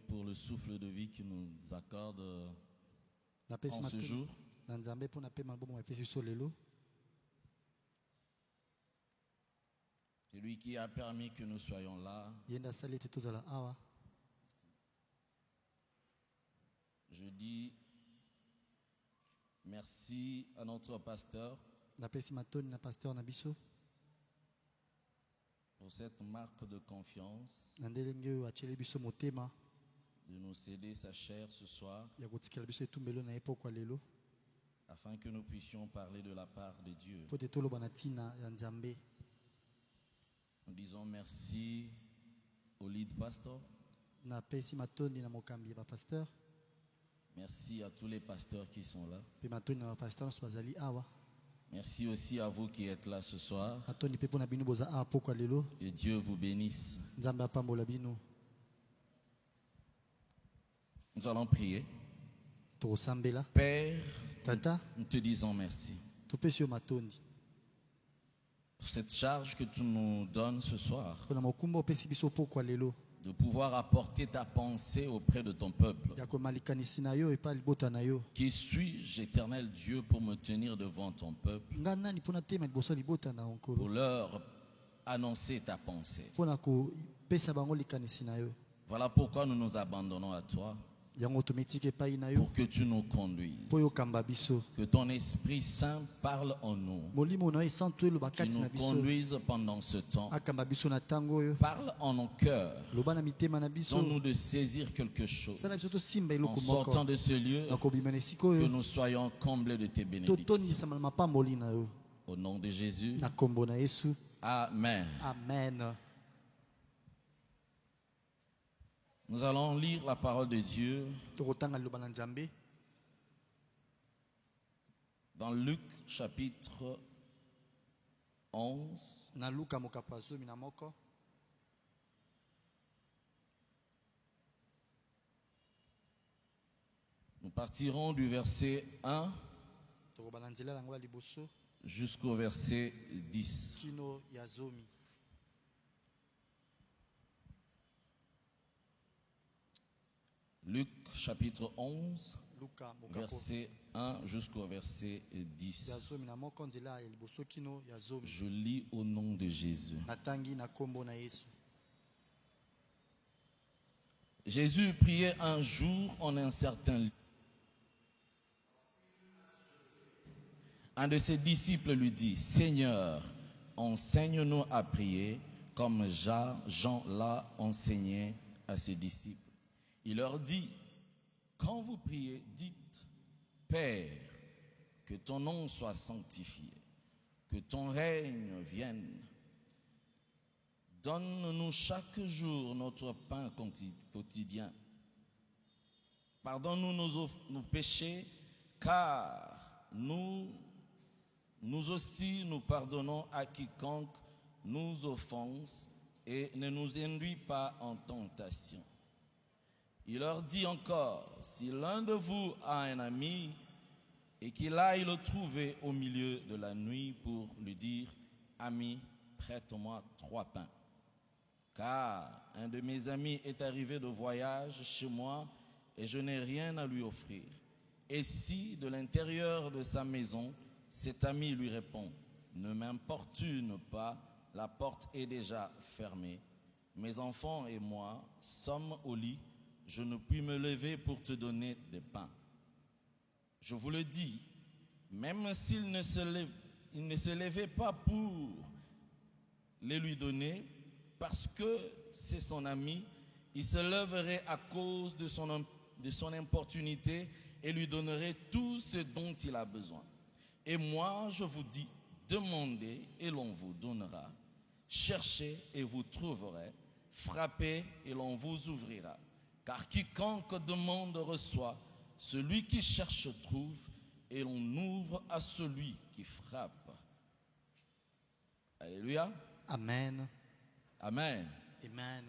pour le souffle de vie qu'il nous accorde en ce jour. C'est lui qui a permis que nous soyons là. Je dis merci à notre pasteur pour cette marque de confiance de nous céder sa chair ce soir afin que nous puissions parler de la part de Dieu. Nous disons merci au lead pastor. Merci à tous les pasteurs qui sont là. Merci aussi à vous qui êtes là ce soir. Que Dieu vous bénisse. Nous allons prier. Père, nous te disons merci pour cette charge que tu nous donnes ce soir, de pouvoir apporter ta pensée auprès de ton peuple. Qui suis-je, éternel Dieu, pour me tenir devant ton peuple, pour leur annoncer ta pensée? Voilà pourquoi nous nous abandonnons à toi, pour que tu nous conduises, que ton Esprit Saint parle en nous, qu'il nous conduise pendant ce temps, parle en nos cœurs, donne-nous de saisir quelque chose en sortant de ce lieu, que nous soyons comblés de tes bénédictions. Au nom de Jésus, Amen. Amen. Nous allons lire la parole de Dieu dans Luc chapitre 11. Nous partirons du verset 1 jusqu'au verset 10. Luc chapitre 11, verset 1 jusqu'au verset 10. Je lis au nom de Jésus. Jésus priait un jour en un certain lieu. Un de ses disciples lui dit: Seigneur, enseigne-nous à prier comme Jean l'a enseigné à ses disciples. Il leur dit: quand vous priez, dites: Père, que ton nom soit sanctifié, que ton règne vienne. Donne-nous chaque jour notre pain quotidien. Pardonne-nous nos péchés, car nous aussi nous pardonnons à quiconque nous offense, et ne nous induis pas en tentation. Il leur dit encore: si l'un de vous a un ami et qu'il aille le trouver au milieu de la nuit pour lui dire: Ami, prête-moi 3 pains, car un de mes amis est arrivé de voyage chez moi et je n'ai rien à lui offrir. Et si de l'intérieur de sa maison, cet ami lui répond: ne m'importune pas, la porte est déjà fermée, mes enfants et moi sommes au lit, je ne puis me lever pour te donner des pains. Je vous le dis, même s'il ne se levait pas pour les lui donner, parce que c'est son ami, il se leverait à cause de son importunité et lui donnerait tout ce dont il a besoin. Et moi, je vous dis, demandez et l'on vous donnera. Cherchez et vous trouverez. Frappez et l'on vous ouvrira. Car quiconque demande reçoit, celui qui cherche trouve, et l'on ouvre à celui qui frappe. Alléluia. Amen. Amen. Amen.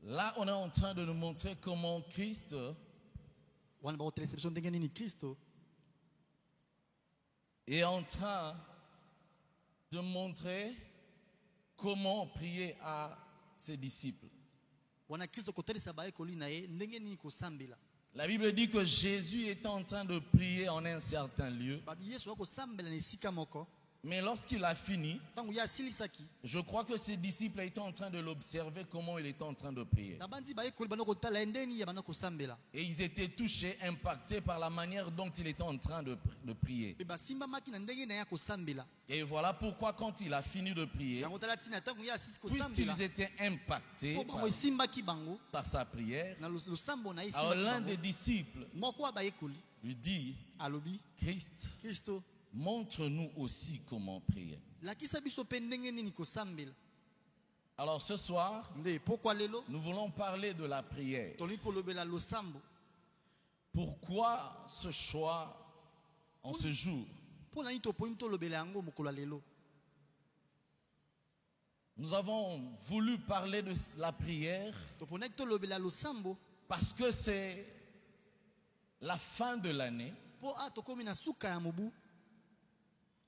Là, on est en train de nous montrer comment Christ est en train de montrer comment prier à ses disciples. wana Kristo kotalisa bayekoli na ye ndenge nini kosambela. La Bible dit que Jésus était en train de prier en un certain lieu. Babi Yesu akosambela na esika moko. Mais lorsqu'il a fini, Tangu ya silisaki. je crois que ses disciples étaient en train de l'observer comment il était en train de prier. Na bandi bayekoli bana kotala ndeni ya bana kosambela. Et ils étaient touchés, impactés par la manière dont il était en train de prier. Pe basimba maki na ndenge na ya kosambela. Et voilà pourquoi quand il a fini de prier, Yango tala tina tangu ya sisi kosambela. puisqu'ils étaient impactés Po bango esimbaki bango par sa prière, na losambo na alors esimbaki l'un des bango. disciples Moko wa bayekoli lui dit, alobi Christ, Kristo montre-nous aussi comment prier. lakisa biso pe ndenge nini kosambela. Alors ce soir, Nde pourquoi lelo nous voulons parler de la prière. toli kolobela losambo. Pourquoi ce choix en ce jour? Po na nini toponi tolobela yango mokolo ya lelo. Nous avons voulu parler de la prière Toponaki tolobela losambo parce que c'est la fin de l'année po tokomi na suka ya mobu.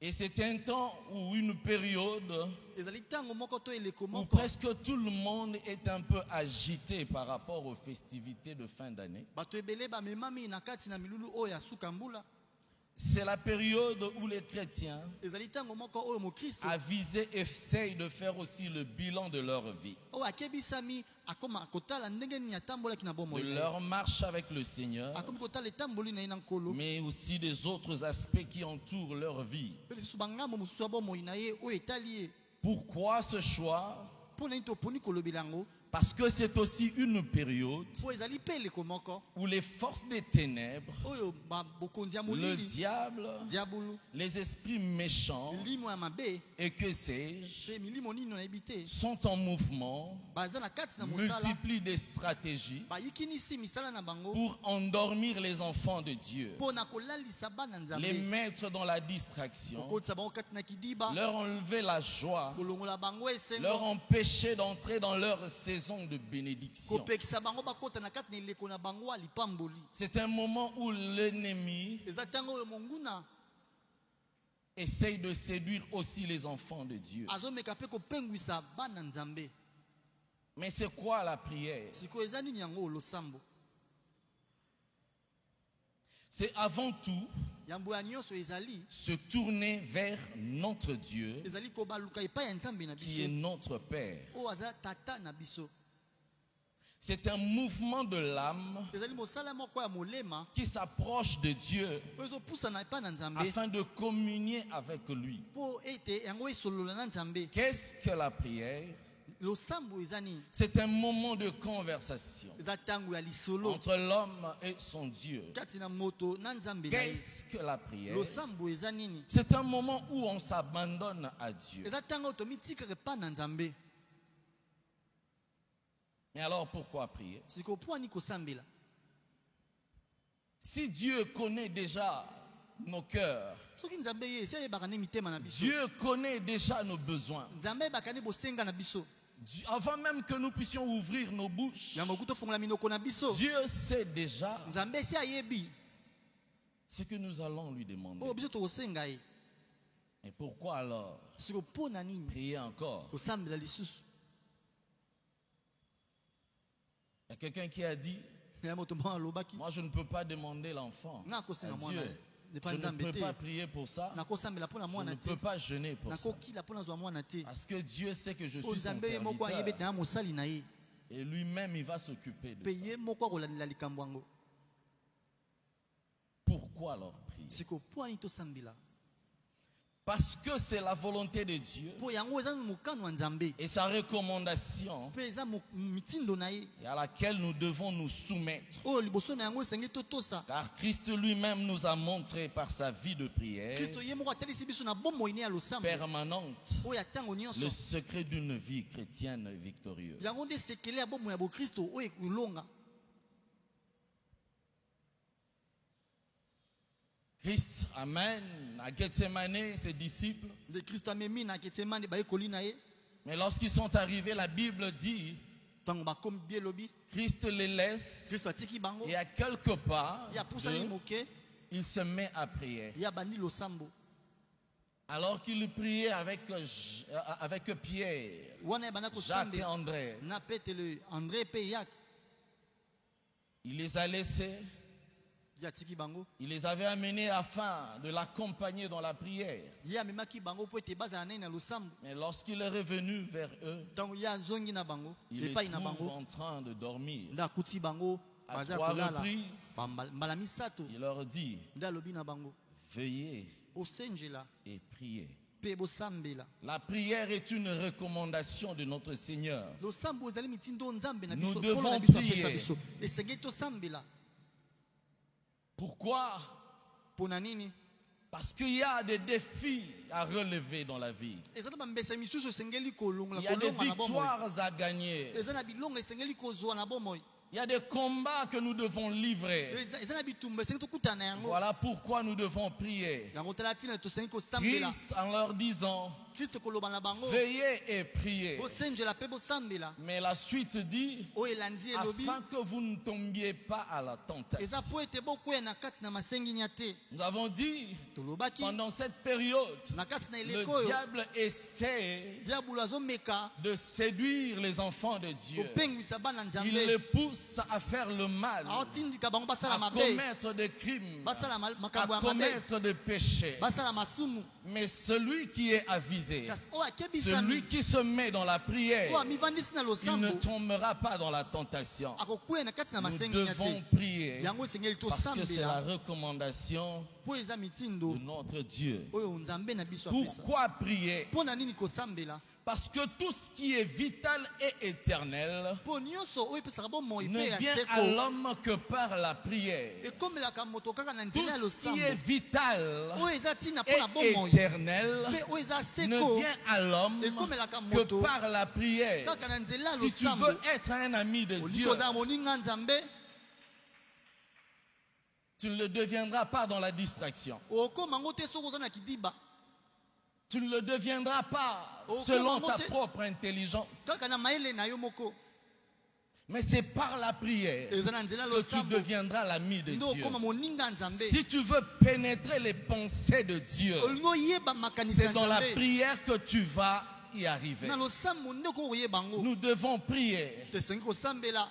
et c'est un temps ou une période Ezali tango moko to eleko où moko. presque tout le monde est un peu agité par rapport aux festivités de fin d'année. Bato ebele bamemami na kati na milulu oyo ya suka mbula. C'est la période où les chrétiens Ezali tango moko oyo mokristo avisés essayent de faire aussi le bilan de leur vie, oyo akebisami akoma akotala ndenge nini atambolaki na de bomoi na ye. leur marche avec le Seigneur, Akomi kotala etamboli na ye na nkolo. mais aussi des autres aspects qui entourent leur vie. Pe lisusu bangambo mosusu ya bomoi na ye oyo etali ye. Pourquoi ce choix? Mpo na nini toponi kolobela yango? Parce que c'est aussi une période Po ezali pe eleko moko où les forces des ténèbres, oyo bokonzi ya le molili diable, diabolo les esprits méchants milimo ya mabe et que sais-je, pe milimo nini nayebi te sont en mouvement, baza na kati na mosala multiplient des stratégies bayikinisi misala na bango pour endormir les enfants de Dieu, mpo na kolalisa bana les nzambe mettre dans la distraction, kokotisa bango kati na kidiba leur enlever la joie, kolongola bango leur esengo empêcher d'entrer dans leur saison de bénédiction. kopekisa bango bakota na kati na eleko na bango ya lipamboli. C'est un moment où l'ennemi Eza ntango oyo monguna essaye de séduire aussi les enfants de Dieu. azomeka mpe kopengwisa bana nzambe. Mais c'est quoi la prière? sikoyo eza nini yango losambo? C'est avant tout yambo ya nyonso ezali se tourner vers notre Dieu ezali kobaluka epai ya nzambe na qui biso est notre Père. oyo aza tata na biso. C'est un mouvement de l'âme ezali mosala moko ya molema qui s'approche de Dieu oyo ezopusana epai na nzambe afin de communier avec lui. mpo ete yango esolola na nzambe. Qu'est-ce que la prière? losambo eza nini? C'est un moment de conversation eza ntango ya lisolo entre l'homme et son Dieu. kati na moto na nzambe na ye. Qu'est-ce que la prière? losambo eza nini? C'est un moment où on s'abandonne à Dieu. eza ntango oyo tomitikaka epai na nzambe. Mais alors pourquoi prier? sikoyo mpo ani kosambela? Si Dieu connaît déjà nos cœurs, soki nzambe ye esi ayebaka ne mitema na biso, Dieu connaît déjà nos besoins. nzambe ayebaka ne bosenga na biso, Avant même que nous puissions ouvrir nos bouches, yango kuta ofongola minoko na biso, Dieu sait déjà nzambe esi ayebi ce que nous allons lui demander. oyo biso tokosenga ye. Et pourquoi alors sikoyo mpo na nini prier encore? kosambela lisusu? Il y a quelqu'un qui a dit, ya moto moko alobaki moi je ne peux pas demander l'enfant nga à kosenga Dieu. mwana ne pa Je ne nzambe peux te, pas prier pour ça. nakosambela mpo na Je mwana ne te, peux pas jeûner pour ça. nakokila mpo nazwa mwana te. Parce que Dieu sait que je oyo suis son nzambe ye moko ayebi ete serviteur. na mosali na ye, Et lui-même, il va s'occuper mpe de ça. ye moko akolandela likambo yango. Pourquoi alors prier? sikoyo mpo ani tosambela? Parce que c'est la volonté de Dieu mpo yango eza mokano ya nzambe, et sa recommandation mpe eza mitindo na ye et à laquelle nous devons nous soumettre. oyo liboso na yango esengeli totosa. Car Christ lui-même nous a montré par sa vie de prière kristo ye moko atalisi biso na bomoi ne ya losambo permanente oyo ya ntango nyonso. le secret d'une vie chrétienne victorieuse. yango nde sekele ya bomoi ya bokristo oyo ekolonga. Christ amène à Gethsemane ses disciples, nde kristo amemi na getsemane bayekoli na ye. mais lorsqu'ils sont arrivés, la Bible dit, ntango bakomi bie elobi Christ les laisse kristo atiki bango, et à quelque part, ye apusani d'eux, moke, il se met à prier. ye abandi losambo. Alors qu'il priait avec Pierre, wana bana ko Jacques et sambela André, na Petelo André pe Jacques il les a laissés, ya tiki bango il les avait amenés afin de l'accompagner dans la prière. ya memaki bango po ete bazala nai na losambo Mais lorsqu'il est revenu vers eux, ntango ya zongi na bango il les epai na trouve bango en train de dormir. nda akuti bango À baza 3 kolala reprises, mbala misato il leur dit, nda alobi na bango veillez bosenjela et priez. mpe bosambela. La prière est une recommandation de notre Seigneur. losambo ezali mitindo nzambe na Nous biso devons nkolo na biso apesa prier. biso esengeli tosambela. Pourquoi? Mpo na nini? Parce qu'il y a des défis à relever dans la vie. eza na bambesa misusu esengeli kolongola Il y a des kolonga na bomoi. victoires à gagner. eza na bilongo esengeli kozwa na bomoi. Il y a des combats que nous devons livrer. eza na bitumba esengeli tokutana yango. Voilà pourquoi nous devons prier. yango tala ntina tosengeli kosambela. Christ en leur disant, kristo koloba na bango veillez et priez. bosenjela mpe bosambela. Mais la suite dit, oyo elandi elobi afin que vous ne tombiez pas à la eza tentation. mpo ete bokwea na kati na masenginya te. Nous avons dit, tolobaki pendant cette période, na kati na le eleko oyo diable essaie diabolo azomeka de séduire les enfants de Dieu. kopengwisa bana Il nzambe les pousse à faire le mal, aotindika bango basala à mabe commettre des crimes, basala à makambo ya mabe commettre des péchés. basala masumu. Mais celui qui est avisé, kasi oyo celui akebisami qui se met dans la prière, oyo amivandisi na il ne losambo tombera pas dans la tentation. akokwea na kati na Nous masenginya devons te. prier yango esengeli parce que c'est la tosambela recommandation mpo eza mitindo de notre Dieu. oyo nzambe na biso apesa. Pourquoi prier? mpo na nini kosambela? Parce que tout ce qui est vital et éternel mpo nyonso oyo epesaka bomoi ne mpe ya vient à seko l'homme que par la prière. ekomelaka moto kaka na Tout nzela ya ce losambo qui est vital oyo eza ntina mpo et na bomoi éternel mpe oyo eza ne seko vient à l'homme ekomelaka que moto par la prière. kaka na nzela ya Si tu losambo. veux être un ami de olingi Dieu, kozala moninga nzambe tu ne le deviendras pas dans la distraction. okoma ngo te soki oza na kidiba Tu ne le deviendras pas Oh, selon comment ta monter? propre intelligence. kaka na mayele na yo moko. Mais c'est par la prière eza na nzela ya que tu losambo deviendras l'ami de nde Dieu. okoma moninga nzambe. Si tu veux pénétrer les pensées de Dieu, olingi oyeba makanisi ya c'est dans la nzambe prière que tu vas y arriver. na losambo nde okoki koyeba yango. Nous devons prier. tosengi kosambela.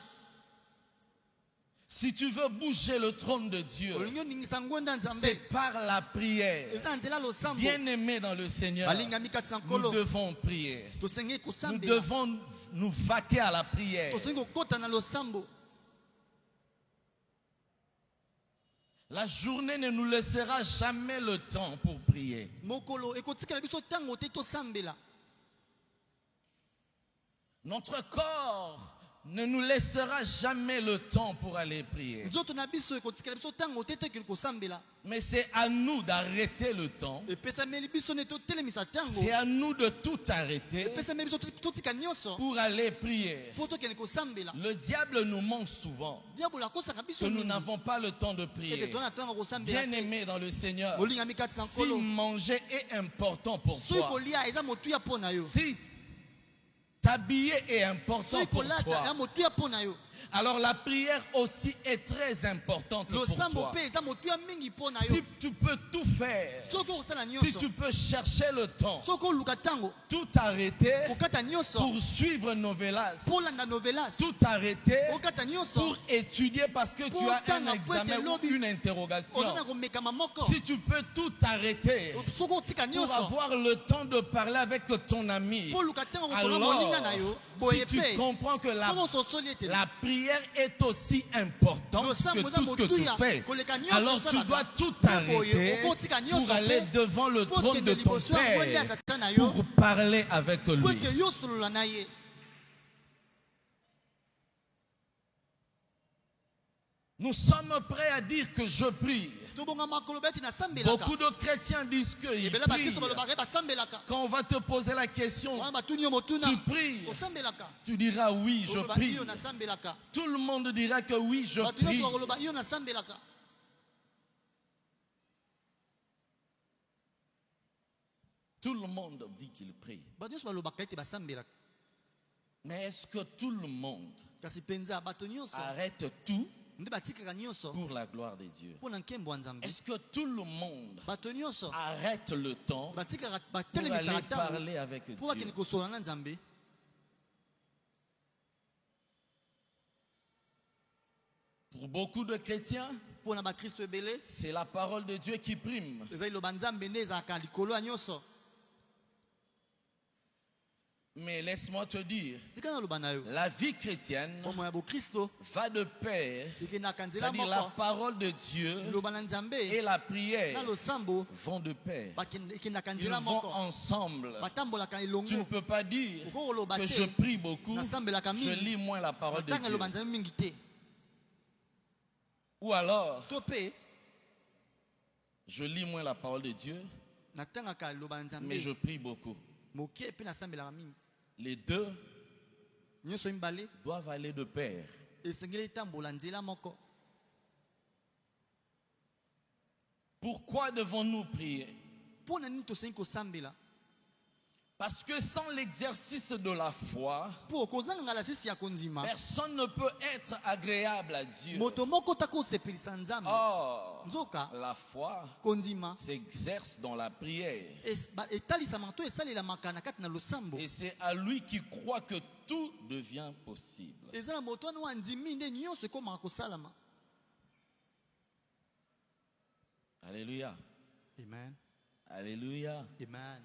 Si tu veux bouger le trône de Dieu, olingi oningisa ngwenda ya c'est nzambe par la prière. eza na nzela ya losambo. Bien-aimés dans le Seigneur, balingami kati na nous nkolo devons prier. tosengi Nous kosambela. devons nous vaquer à la prière. tosengi kokota na losambo. La journée ne nous laissera jamais le temps pour prier. mokolo ekotikela biso ntango te tosambela. Notre corps ne nous laissera jamais le temps pour aller prier. nzoto na biso ekotikela biso ntango te tokeli kosambela. Mais c'est à nous d'arrêter le temps. epesameli biso ne totelemisa ntango. C'est à nous de tout arrêter epesameli biso totika nyonso pour aller prier. mpo tokende kosambela. Le diable nous ment souvent diabolo akosaka que biso nous nini n'avons pas le temps de ete prier. tona ntango kosambela te. Bien-aimés dans le Seigneur, olingami kati na si nkolo manger est important pour soki toi, kolia eza motuya mpo na yo. si t'habiller est important soki pour kolata eza toi, motuya mpo na yo. alors la prière aussi est très importante pour losambo toi. mpe eza motuya mingi mpo na yo. Si tu peux tout faire, soki okosala si nyonso tu peux chercher le temps, soki oluka ntango tout arrêter kokata nyonso pour suivre Novelas, mpo olanda novelas tout arrêter okata nyonso pour étudier parce que tu Pour as un tanga, examen pour ou être une oza interrogation. na komekama moko. Si tu peux tout arrêter soki otika pour nyonso avoir le temps de parler avec ton ami, mpo oluka ntango kosola alors moninga na yo si boye tu mpe comprends que soki ososoli ete la prière est aussi importante losambo que eza tout ce que tu motuya fais, koleka nyonso alors tu osalaka. dois tout Mpe boye arrêter okotika nyonso pour aller mpe devant le mpo trône de okende ton liboso ya ngwende ya Père tata na yo pour parler avec mpo lui. ete yo osolola na ye. Nous sommes prêts à dire que je prie. tobongama koloba ete nasambelaka. Beaucoup de chrétiens disent qu'ils ebele prient. bakristo balobaka basambelaka. Quand on va te poser la question, wana batuni yo motuna tu pries, osambelaka. tu diras oui, je oloba prie. iyo nasambelaka. Tout le monde dira que oui, je bato nyonso prie. bakoloba iyo nasambelaka. Tout le monde dit qu'il prie. bato nyonso balobaka ete basambelaka. Mais est-ce que tout le monde kasi mpenza bato nyonso arrête tout nde batikaka nyonso pour la gloire de Dieu. mpo na nkembo ya Nzambe. Est-ce que tout le monde Bato nyonso arrête le temps batikaka pour batelemisaka aller ntango parler avec mpo bakende Dieu? kosola na Nzambe. Pour beaucoup de chrétiens, Mpo na bakristo ebele c'est la parole de Dieu qui prime. ezali loba Nzambe nde ezalaka likolo ya nyonso. Mais laisse-moi te dire, Tika na loba na yo la vie chrétienne bomoi ya bokristo va de pair, ekendaka nzela c'est-à-dire la moko. parole de Dieu Loba na Nzambe et la prière na losambo vont de pair. ekendaka Ils nzela vont moko. ensemble. Batambolaka Tu ne elongo. peux pas dire Oko koloba que te je prie beaucoup, nasambelaka je mingi lis moins la parole de matanga Dieu. loba Nzambe mingi te. Ou alors, To mpe je lis moins la parole de Dieu, natangaka loba na mais je Nzambe prie beaucoup. moke mpe nasambelaka mingi. Les deux Nyonso mibale doivent aller de pair. esengeli etambola nzela moko. Pourquoi devons-nous prier? Mpo na nini tosengi kosambela? Parce que sans l'exercice de la foi, Mpo kozanga lasisi ya kondima personne ne peut être agréable à Dieu. moto moko takosepelisa Nzambe. Or, Nzoka la foi kondima s'exerce dans la prière. etalisamaka to esalelamaka na kati na losambo. Et c'est à lui qui croit que tout devient possible. Eza na moto wana wa ndimi nde nyonso ekomaka kosalama. Alléluia. Amen. Alléluia. Amen.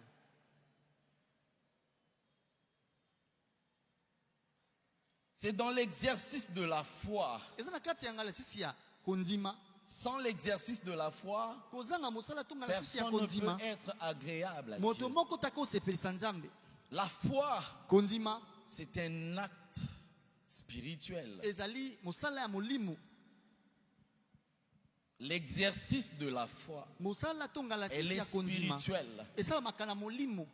C'est dans l'exercice de la foi. Eza na kati ya ngala sisi ya kondima. Sans l'exercice de la foi, Kozanga mosala to ngala sisi ya personne ne kondima. peut être agréable à Moto Dieu. moko takosepelisa Nzambe. La foi, Kondima c'est un acte spirituel. ezali mosala ya molimo. L'exercice de la foi, Mosala to ngala elle sisi est ya kondima spirituelle. esalamaka na molimo.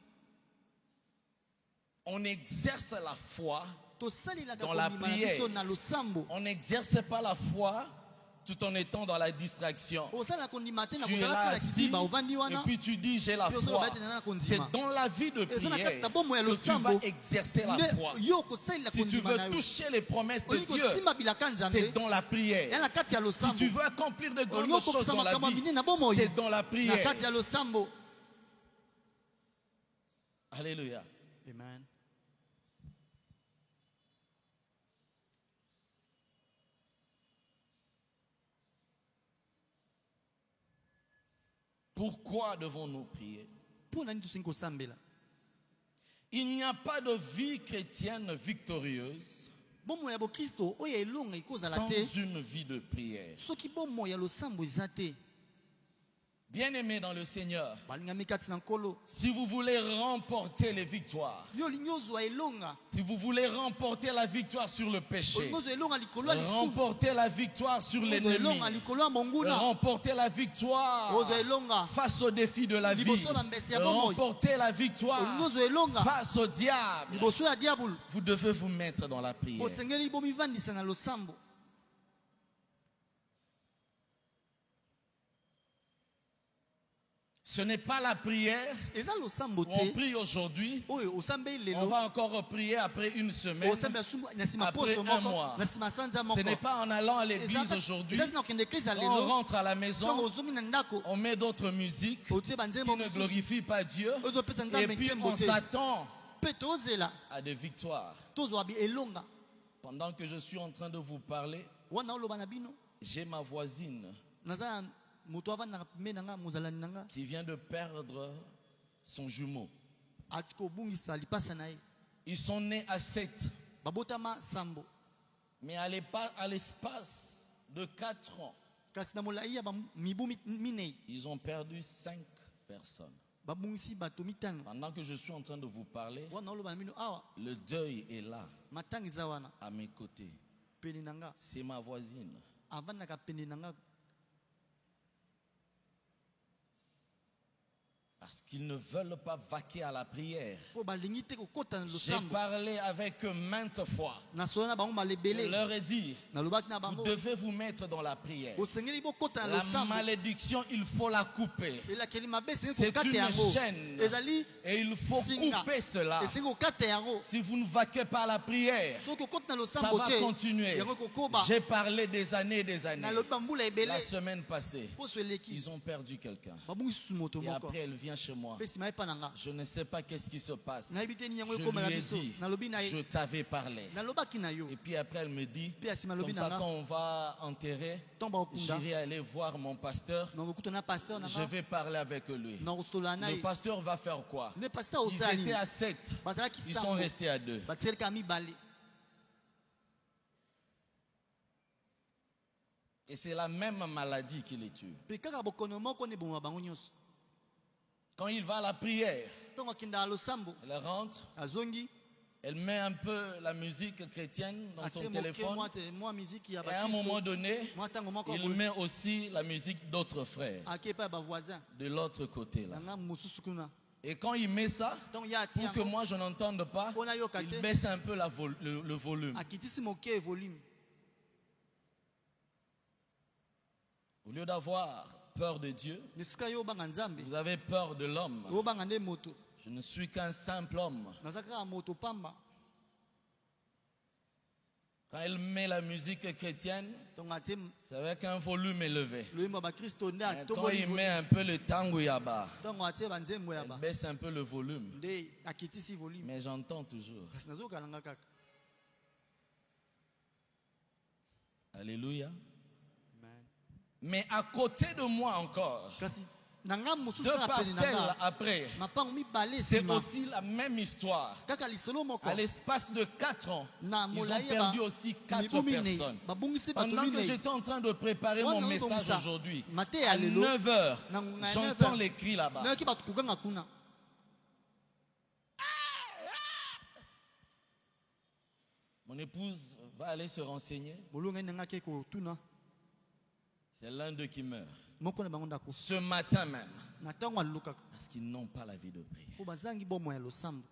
On exerce la foi, Tosalelaka dans la kondima na prière. biso na losambo. on n'exerce pas la foi tout en étant dans la distraction. Osala kondima te na Tu es kozala là kala assis kitiba ovandi et wana. puis tu dis j'ai la Puis ozala foi. baete na C'est kondima. dans la vie de Eza na prière kati na bomoi ya que tu losambo. vas exercer la foi. Nde yo kosalela Si tu kondima veux na yo. toucher les promesses de Olingi Dieu, kosimba bilaka c'est Nzambe. dans la Ya prière. na kati ya Si losambo. tu veux accomplir de grandes Olingi choses dans la kokosama vie, minene na bomoi. c'est dans la Na prière. kati ya losambo. Alléluia. Amen. Pourquoi devons-nous prier? Mpo nani tosengi kosambela? Il n'y a pas de vie chrétienne victorieuse Bomoi ya bokristo oyo elonga ekozala sans te une vie de prière. soki bomoi ya losambo eza te. Bien-aimés dans le Seigneur, Balingami kati na nkolo. si vous voulez remporter les victoires, Yo olingi ozwa elonga. si vous voulez remporter la victoire sur le péché, Olingi ozwa elonga likolo ya lisumu. remporter la victoire sur Ozwa l'ennemi, elonga likolo ya monguna. remporter la victoire Ozwa elonga face aux défis de la vie, liboso na mbesi ya bomoi. remporter la victoire Olingi ozwa elonga face au diable, liboso ya diabolo. vous devez vous mettre dans la prière. Osengeli bomivandisa na losambo. Ce n'est pas la prière Eza losambo où on te. prie aujourd'hui, Oyo osambeli on lelo. va encore prier après une semaine. Osambela sumu na sima Après poso un moko. mois. Na sima sanza Ce moko. n'est pas en allant à l'église aujourd'hui, Eza na okende eglise ya quand on lelo. rentre à la maison, Ntango ozomi na ndako. on met d'autres musiques Otie banzembo qui ne mosusu. glorifient pas Dieu, Ozopesa et Nzambe puis nkembo on te. s'attend Mpe tozela. à des victoires. Tozwa elonga. Pendant que je suis en train de vous parler, Wana oloba na bino. j'ai ma voisine Naza moto avanda pembeni na nga mozalani na nga. qui vient de perdre son jumeau. Ati kobungisa lipasa na ye. Ils sont nés à 7, Babotama sambo. mais à l'espace de 4 ans, Kasi na molai ya mibu minei. ils ont perdu 5 personnes. Babungisi bato mitano. Pendant que je suis en train de vous parler, Wana oloba na bino awa. le deuil est là, Matangi za wana. à mes côtés. Pene na nga. C'est ma voisine. Avandaka pene na nga. Parce qu'ils ne veulent pas vaquer à la prière. po balingi te kokota na J'ai losambo parlé avec eux maintes fois. nasola na bango Je malebele leur ai dit, nalobaki na vous bango devez vous mettre dans la prière. bosengeli bokota na La losambo malédiction, il faut la couper. elakeli mabe esengi C'est kokata une yango chaîne. ezali Et il faut singa couper cela. esengi kokata yango Si vous ne vaquez pas à la prière, soki okota na ça losambo va te continuer. yango kokoba J'ai parlé des années et des années. nalobi bambula La ebele semaine passée, poso eleki ils ont perdu quelqu'un. babungisi moto Et moko après, elle vient chez moi. mpe nsima epa na nga Je ne sais pas qu'est-ce qui se passe. nayebi te nini yango Je ekomela lui ai biso dit, nalobi na je ye t'avais parlé. nalobaki na yo Et puis après, elle me dit, mpe ya nsima comme alobi na ça, nga quand on va enterrer, ntongo bakokunda j'irai aller voir mon pasteur. nakokuta na paster na Je nga vais parler avec lui. nakosola na Le ye pasteur va faire quoi? ne paster Ils osala étaient nini à 7. bazalaki Ils sont sango restés à 2. batieleka mibale Et c'est la même maladie qui les tue. mpe kaka bokono moko na eboma bango nyonso Quand il va à la prière, ntongo akendaka losambo elle rentre, azongi elle met un peu la musique chrétienne dans atie son moke téléphone. mwa miziki ya Et à un moment bakristo donné, mwa ntango moko il met aussi la musique d'autres frères ake epai ya bavoisin de l'autre côté là. na nga mosusu kuna Et quand il met ça, ntongo ye atie pour que yango moi je n'entende pas, mpo nayoka il te baisse un peu le volume. akitisi moke volume Au lieu d'avoir peur de Dieu, esika yo obanga nzambe vous avez peur de l'homme. obanga nde moto Je ne suis qu'un simple homme. naza kaka moto pamba Quand elle met la musique chrétienne, ntongo atie c'est avec un volume élevé. loyimbo ya bakristo nde Mais quand atongoli il met un peu le tango yaba, ntongo atie banzembo ya elle ba baisse un peu le volume. nde akitisi volume Mais j'entends toujours. kasi nazokalanga kaka Alléluia. Amen. Mais à côté de moi encore, kasi na nga mosusu deux kaka pene na parcelles nga après, mapango mibale c'est nsima aussi la même histoire. kaka lisolo moko À l'espace de 4 ans, na ils ont molai ya perdu aussi 4 mibu minei personnes. babungisi bato Pendant que minei j'étais en train de préparer Wana mon message ozongisa. aujourd'hui, Mate ya à lelo, 9 heures, na 9 j'entends heures, les cris là-bas. nayoki bato koganga kuna Mon épouse va aller se renseigner. bolongai na nga ke kotuna C'est l'un d'eux qui meurt. moko na bango ndako Ce matin même. na ntango alelo kaka Parce qu'ils n'ont pas la vie de prière. mpo bazangi bomo ya losambo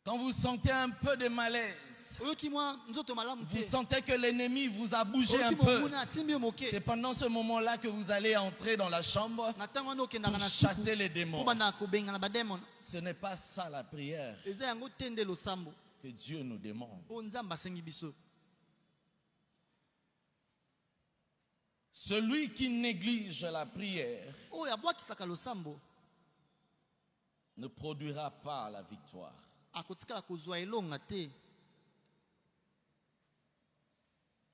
Quand vous sentez un peu de malaise, oyoki mwa nzoto malamu vous te sentez que l'ennemi vous a bougé un oyoki peu. momuna asimbi yo moke C'est pendant ce moment-là que vous allez entrer dans la chambre na ntango wana okendaka pour na chasser suku les mpo démons. bandaka kobenga na bademona Ce n'est pas ça la prière eza yango te nde losambo que Dieu nous demande. mpo nzambe asengi biso Celui qui néglige la prière oyo abwakisaka losambo ne produira pas la victoire. akotikala kozwa elonga te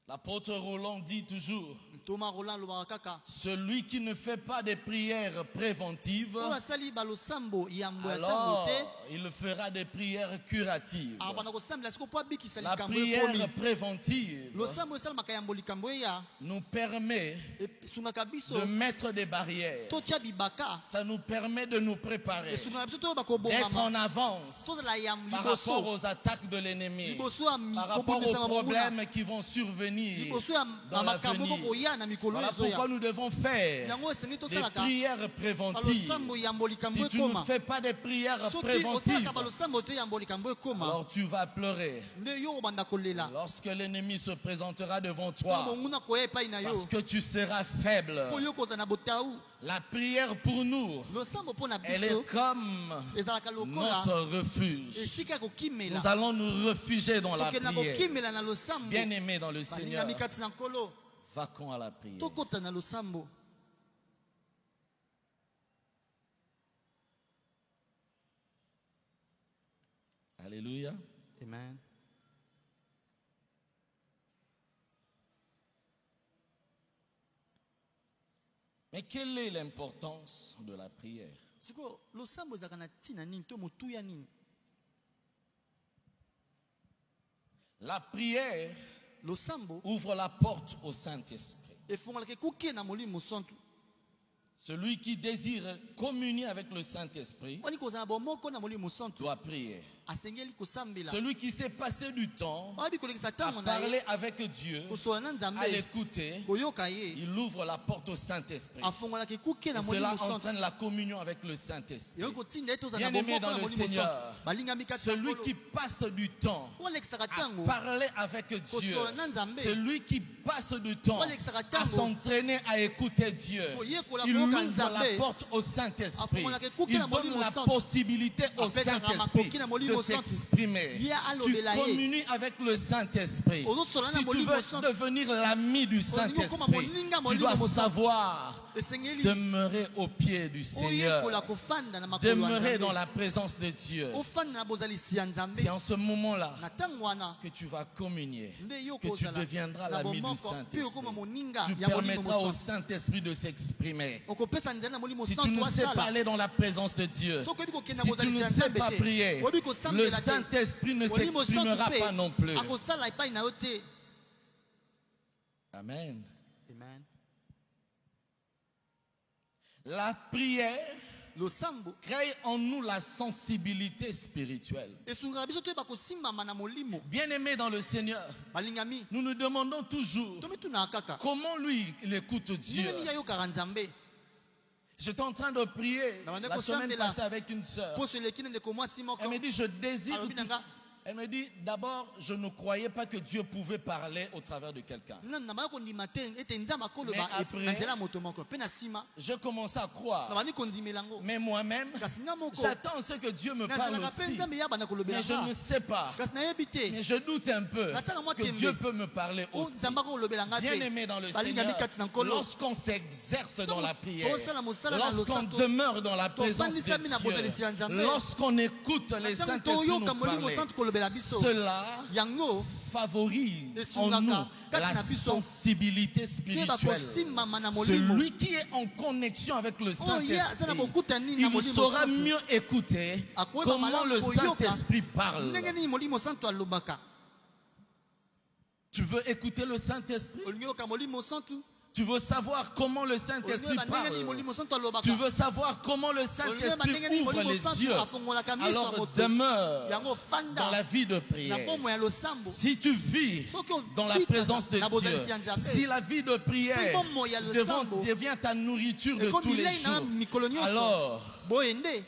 L'apôtre Roland dit toujours, ntoma roland alobaka kaka celui qui ne fait pas de prières préventives, oyo asali balosambo yambo ya ntango alors te il fera des prières curatives. akobanda kosambela siko mpo abikisa La likambo prière ekomi préventive losambo esalamaka yambo likambo eya nous permet esungaka biso de mettre des barrières. totya bibaka Ça nous permet de nous préparer, esungaka biso toyo d'être bakobongama en avance tozala ya par rapport liboso aux attaques de l'ennemi, liboso ya par rapport kobongisama aux monguna problèmes qui vont survenir liboso ya dans makambo l'avenir. kokoya na mikolo Voilà ezoya pourquoi nous devons faire yango esengi des tosalaka prières préventives. balosambo yambo likambo Si tu ne ekoma fais pas des prières soki préventives, osalaka balosambo te yambo likambo ekoma alors tu vas pleurer nde yo obanda kolela lorsque l'ennemi se présentera devant ntango toi, monguna koya epai na yo parce que tu seras faible. mpo yo kozala na botau La prière pour nous, losambo mpo na elle biso est comme ezalaka lokola notre refuge. esika ya kokimela Nous allons nous réfugier dans la tokenda prière. kokimela na losambo Bien-aimés dans le baninga Seigneur, mikati na nkolo vaquons à la prière. tokota na losambo Alléluia. amen Mais quelle est l'importance de la prière? sikoyo losambo ezalaka na ntina nini to motuya nini La prière losambo ouvre la porte au Saint-Esprit. efungolaka ekuke na molimo santu Celui qui désire communier avec le Saint-Esprit wani kozala bomoko na molimo santu doit prier. asengeli kosambela Celui qui s'est passé du temps abi kolekisa à tango na parler ye avec Dieu, kosola na à nzambe l'écouter, koyoka ye il ouvre la porte au Saint-Esprit. afongolaka ekuke na Et cela molimo santo entraîne la communion avec le Saint-Esprit. yoki kotinda ye tozala na Bien-aimé bomoko dans na le molimo santo Seigneur, balingami kati ya celui nkolo qui passe du temps olekisaka à tango parler avec Dieu, kosola na nzambe celui qui passe du temps olekisaka à tango s'entraîner à écouter Dieu, koyekola il koyoka ouvre nzambe la porte au Saint-Esprit. afongolaka ekuke Il na donne molimo la santo possibilité au apesaka Saint-Esprit makoki na de molimo santo s'exprimer. ye Tu alobela ye communies avec le Saint-Esprit. ozosola na Si tu molimo veux santo devenir l'ami du Saint-Esprit, tu dois savoir esengeli demeurer au pied du Seigneur, oyekola kofanda na makolo ya demeurer dans nzambe la présence de Dieu. ofanda na bozalisi ya nzambe C'est en ce moment-là na ntango wana que tu vas communier, nde yo que tu kozala deviendras na l'ami du bomoko mpe okoma Saint-Esprit. moninga Tu ya molimo permettras au mosantu Saint-Esprit de s'exprimer. okopesa nzela na molimo Si tu ne santu sais pas asala aller dans la présence de Dieu, soki oyebi kokende si na tu ne bozalisi ya sais nzambe pas te prier, oyebi le kosambela te Saint-Esprit ne molimo santu s'exprimera pas mpe non plus. akosala epai na yo te. Amen. Amen. La prière losambo crée en nous la sensibilité spirituelle. esungaka biso toyeba kosimbama na molimo Bien-aimés dans le Seigneur, balingami nous nous demandons toujours tomitunaka kaka comment lui il écoute Dieu. ndenge nini yayokaka nzambe J'étais en train de prier la semaine passée avec une sœur. poso eleki na ndeko mwasi moko Elle me dit, je désire. alobi na nga Elle me dit, d'abord, je ne croyais pas que Dieu pouvait parler au travers de quelqu'un. nani nabandi kondima te ete nzambe akoloba Mais après- na nzela ya moto moko mpe na nsima Je commençais à croire. nabandi kondimela yango Mais moi-même, kasi nga moko j'attends ce que Dieu me parle nazalaka mpe aussi. nzambe yabanda kolobela Mais je nga ne sais pas. kasi nayebi te Mais je doute un peu Natiaka mwa que tembe. Dieu peut me parler o aussi. nzambe akolobela nga te Bien-aimé dans le balingami Seigneur, kati na nkolo lorsqu'on s'exerce dans la prière, tosala mosala na lorsqu'on losanto demeure dans la présence de tofandisami na bozalisi ya Dieu, nzambe lorsqu'on écoute les ntango Saint-Esprit nous toyoka molimo parler, santu kolobela biso cela yango favorise en esungaka nous kati la na biso sensibilité toyeba spirituelle. kosimbama na molimo Celui qui est en connexion avec le oyo ye aza na Saint-Esprit, bokutani na il molimo saura santu mieux écouter akoyeba comment malamu le koyoka Saint-Esprit parle. ndenge nini molimo santu alobaka Tu veux écouter le Saint-Esprit? olingi oyoka molimo santu Tu veux savoir comment le olingi Saint-Esprit oyeba ndenge nini parle? molimo santu alobaka Tu veux savoir comment le olingi oyeba Saint-Esprit ndenge nini ouvre molimo les santu yeux? afongolaka miso ya Alors moto demeure yango dans fanda la vie de na prière. bomoi ya losambo Si tu vis soki dans la ovita présence de na bozalisi ya Dieu, nzambe si la vie de prière bomoi ya losambo devient ta nourriture de ekomi tous les bilei na jours, mikolo nyonso alors boye nde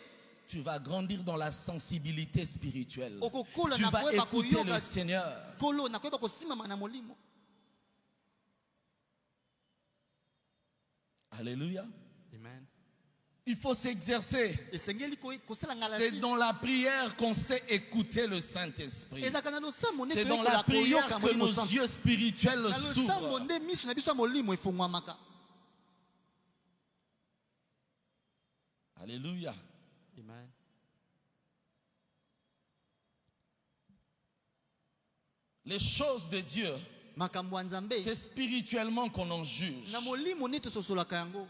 tu vas grandir dans la sensibilité spirituelle. okokola Tu na vas koyeba écouter koyoka le Seigneur. kolo na koyeba kosimama na molimo. Alléluia. Amen. Il faut s'exercer. esengeli kosala ngala C'est sisi dans la prière qu'on sait écouter le Saint-Esprit. ezalaka na losambo nde C'est dans la toyekola prière koyoka que molimo nos santu yeux spirituels na losambo s'ouvrent. nde miso na biso ya molimo efungwamaka. Alléluia. Amen. Les choses de Dieu, makambo ya nzambe c'est spirituellement qu'on en juge. na molimo nde tososolaka yango.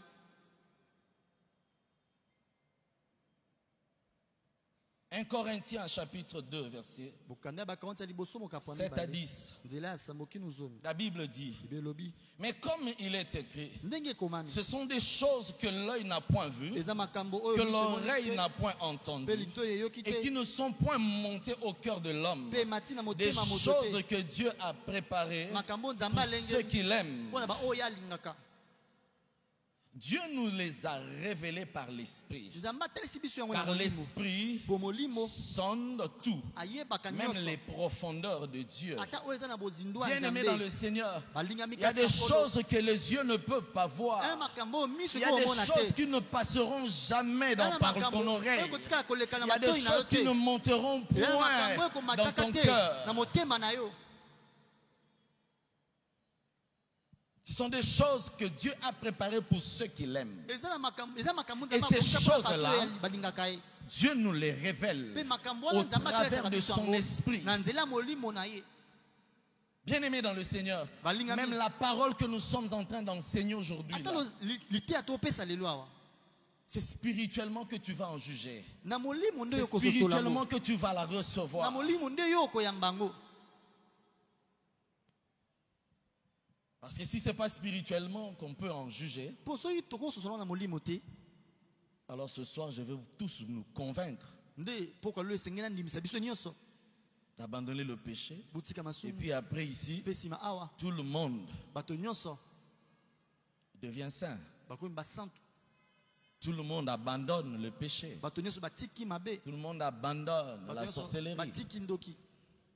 1 Corinthiens chapitre 2 verset bokanda bakorinthe ya liboso mokapo 7 à 10. nzela ya samboki nozomi La Bible dit, ebelobi mais comme il est écrit, ndenge ekomami ce sont des choses que l'œil n'a point vues, eza makambo que oyo miso emoni l'oreille te, n'a point mpe entendues, lito eyoki et qui te ne sont point montées au cœur de l'homme. mpe mati na Des motema moto choses te que Dieu a préparées makambo nzambe pour ceux alenge qu'il aime. mpona baoyo alingaka. Dieu nous les a révélés par l'Esprit. nzambe atalisi biso yango na Car molimo l'Esprit po molimo sonde tout, ayebaka même nyonso les profondeurs de Dieu. ata oyo eza na bozindwa ya Bien-aimés dans nzambe le Seigneur, balingami il y a kati des ya nkolo. choses que les yeux ne peuvent pas voir. aya makambo oyo miso Il y a des ekoomona choses te qui ne passeront jamais aya par makambo ton oyo oreille. ekotikala koleka na Il y a des matoi na yo choses qui te ne monteront aya makambo oyo point dans ekomataka ton te cœur. na motema na yo. Ce sont des choses que Dieu a préparées pour ceux qui l'aiment. eza makambo Et nzambe ces akokisa mpona choses-là, bato oyo balingaka ye Dieu nous les révèle mpe makambo au wana nzambe travers atelesaka de biso son yango esprit. na nzela ya molimo na ye. Bien-aimés dans le Seigneur, Balingami. même la parole que nous sommes en train d'enseigner aujourd'hui, ata là, liteya topesa lelo awa c'est spirituellement que tu vas en juger. na molimo nde C'est yo kososola spirituellement yango que tu vas la na recevoir. molimo nde yo okoyamba yango. Parce que si ce n'est pas spirituellement qu'on peut en juger, mpo soki tokososola na molimo te alors ce soir, je vais tous nous convaincre nde poko lo esengela ndimisa biso nyonso d'abandonner le péché. butika Et masumu puis après ici, pesima awa tout le monde bato nyonso devient saint. bakomi basantu Tout le monde abandonne le péché. bato nyonso batiki mabe Tout le monde abandonne bato la nyonso sorcellerie. batiki ndoki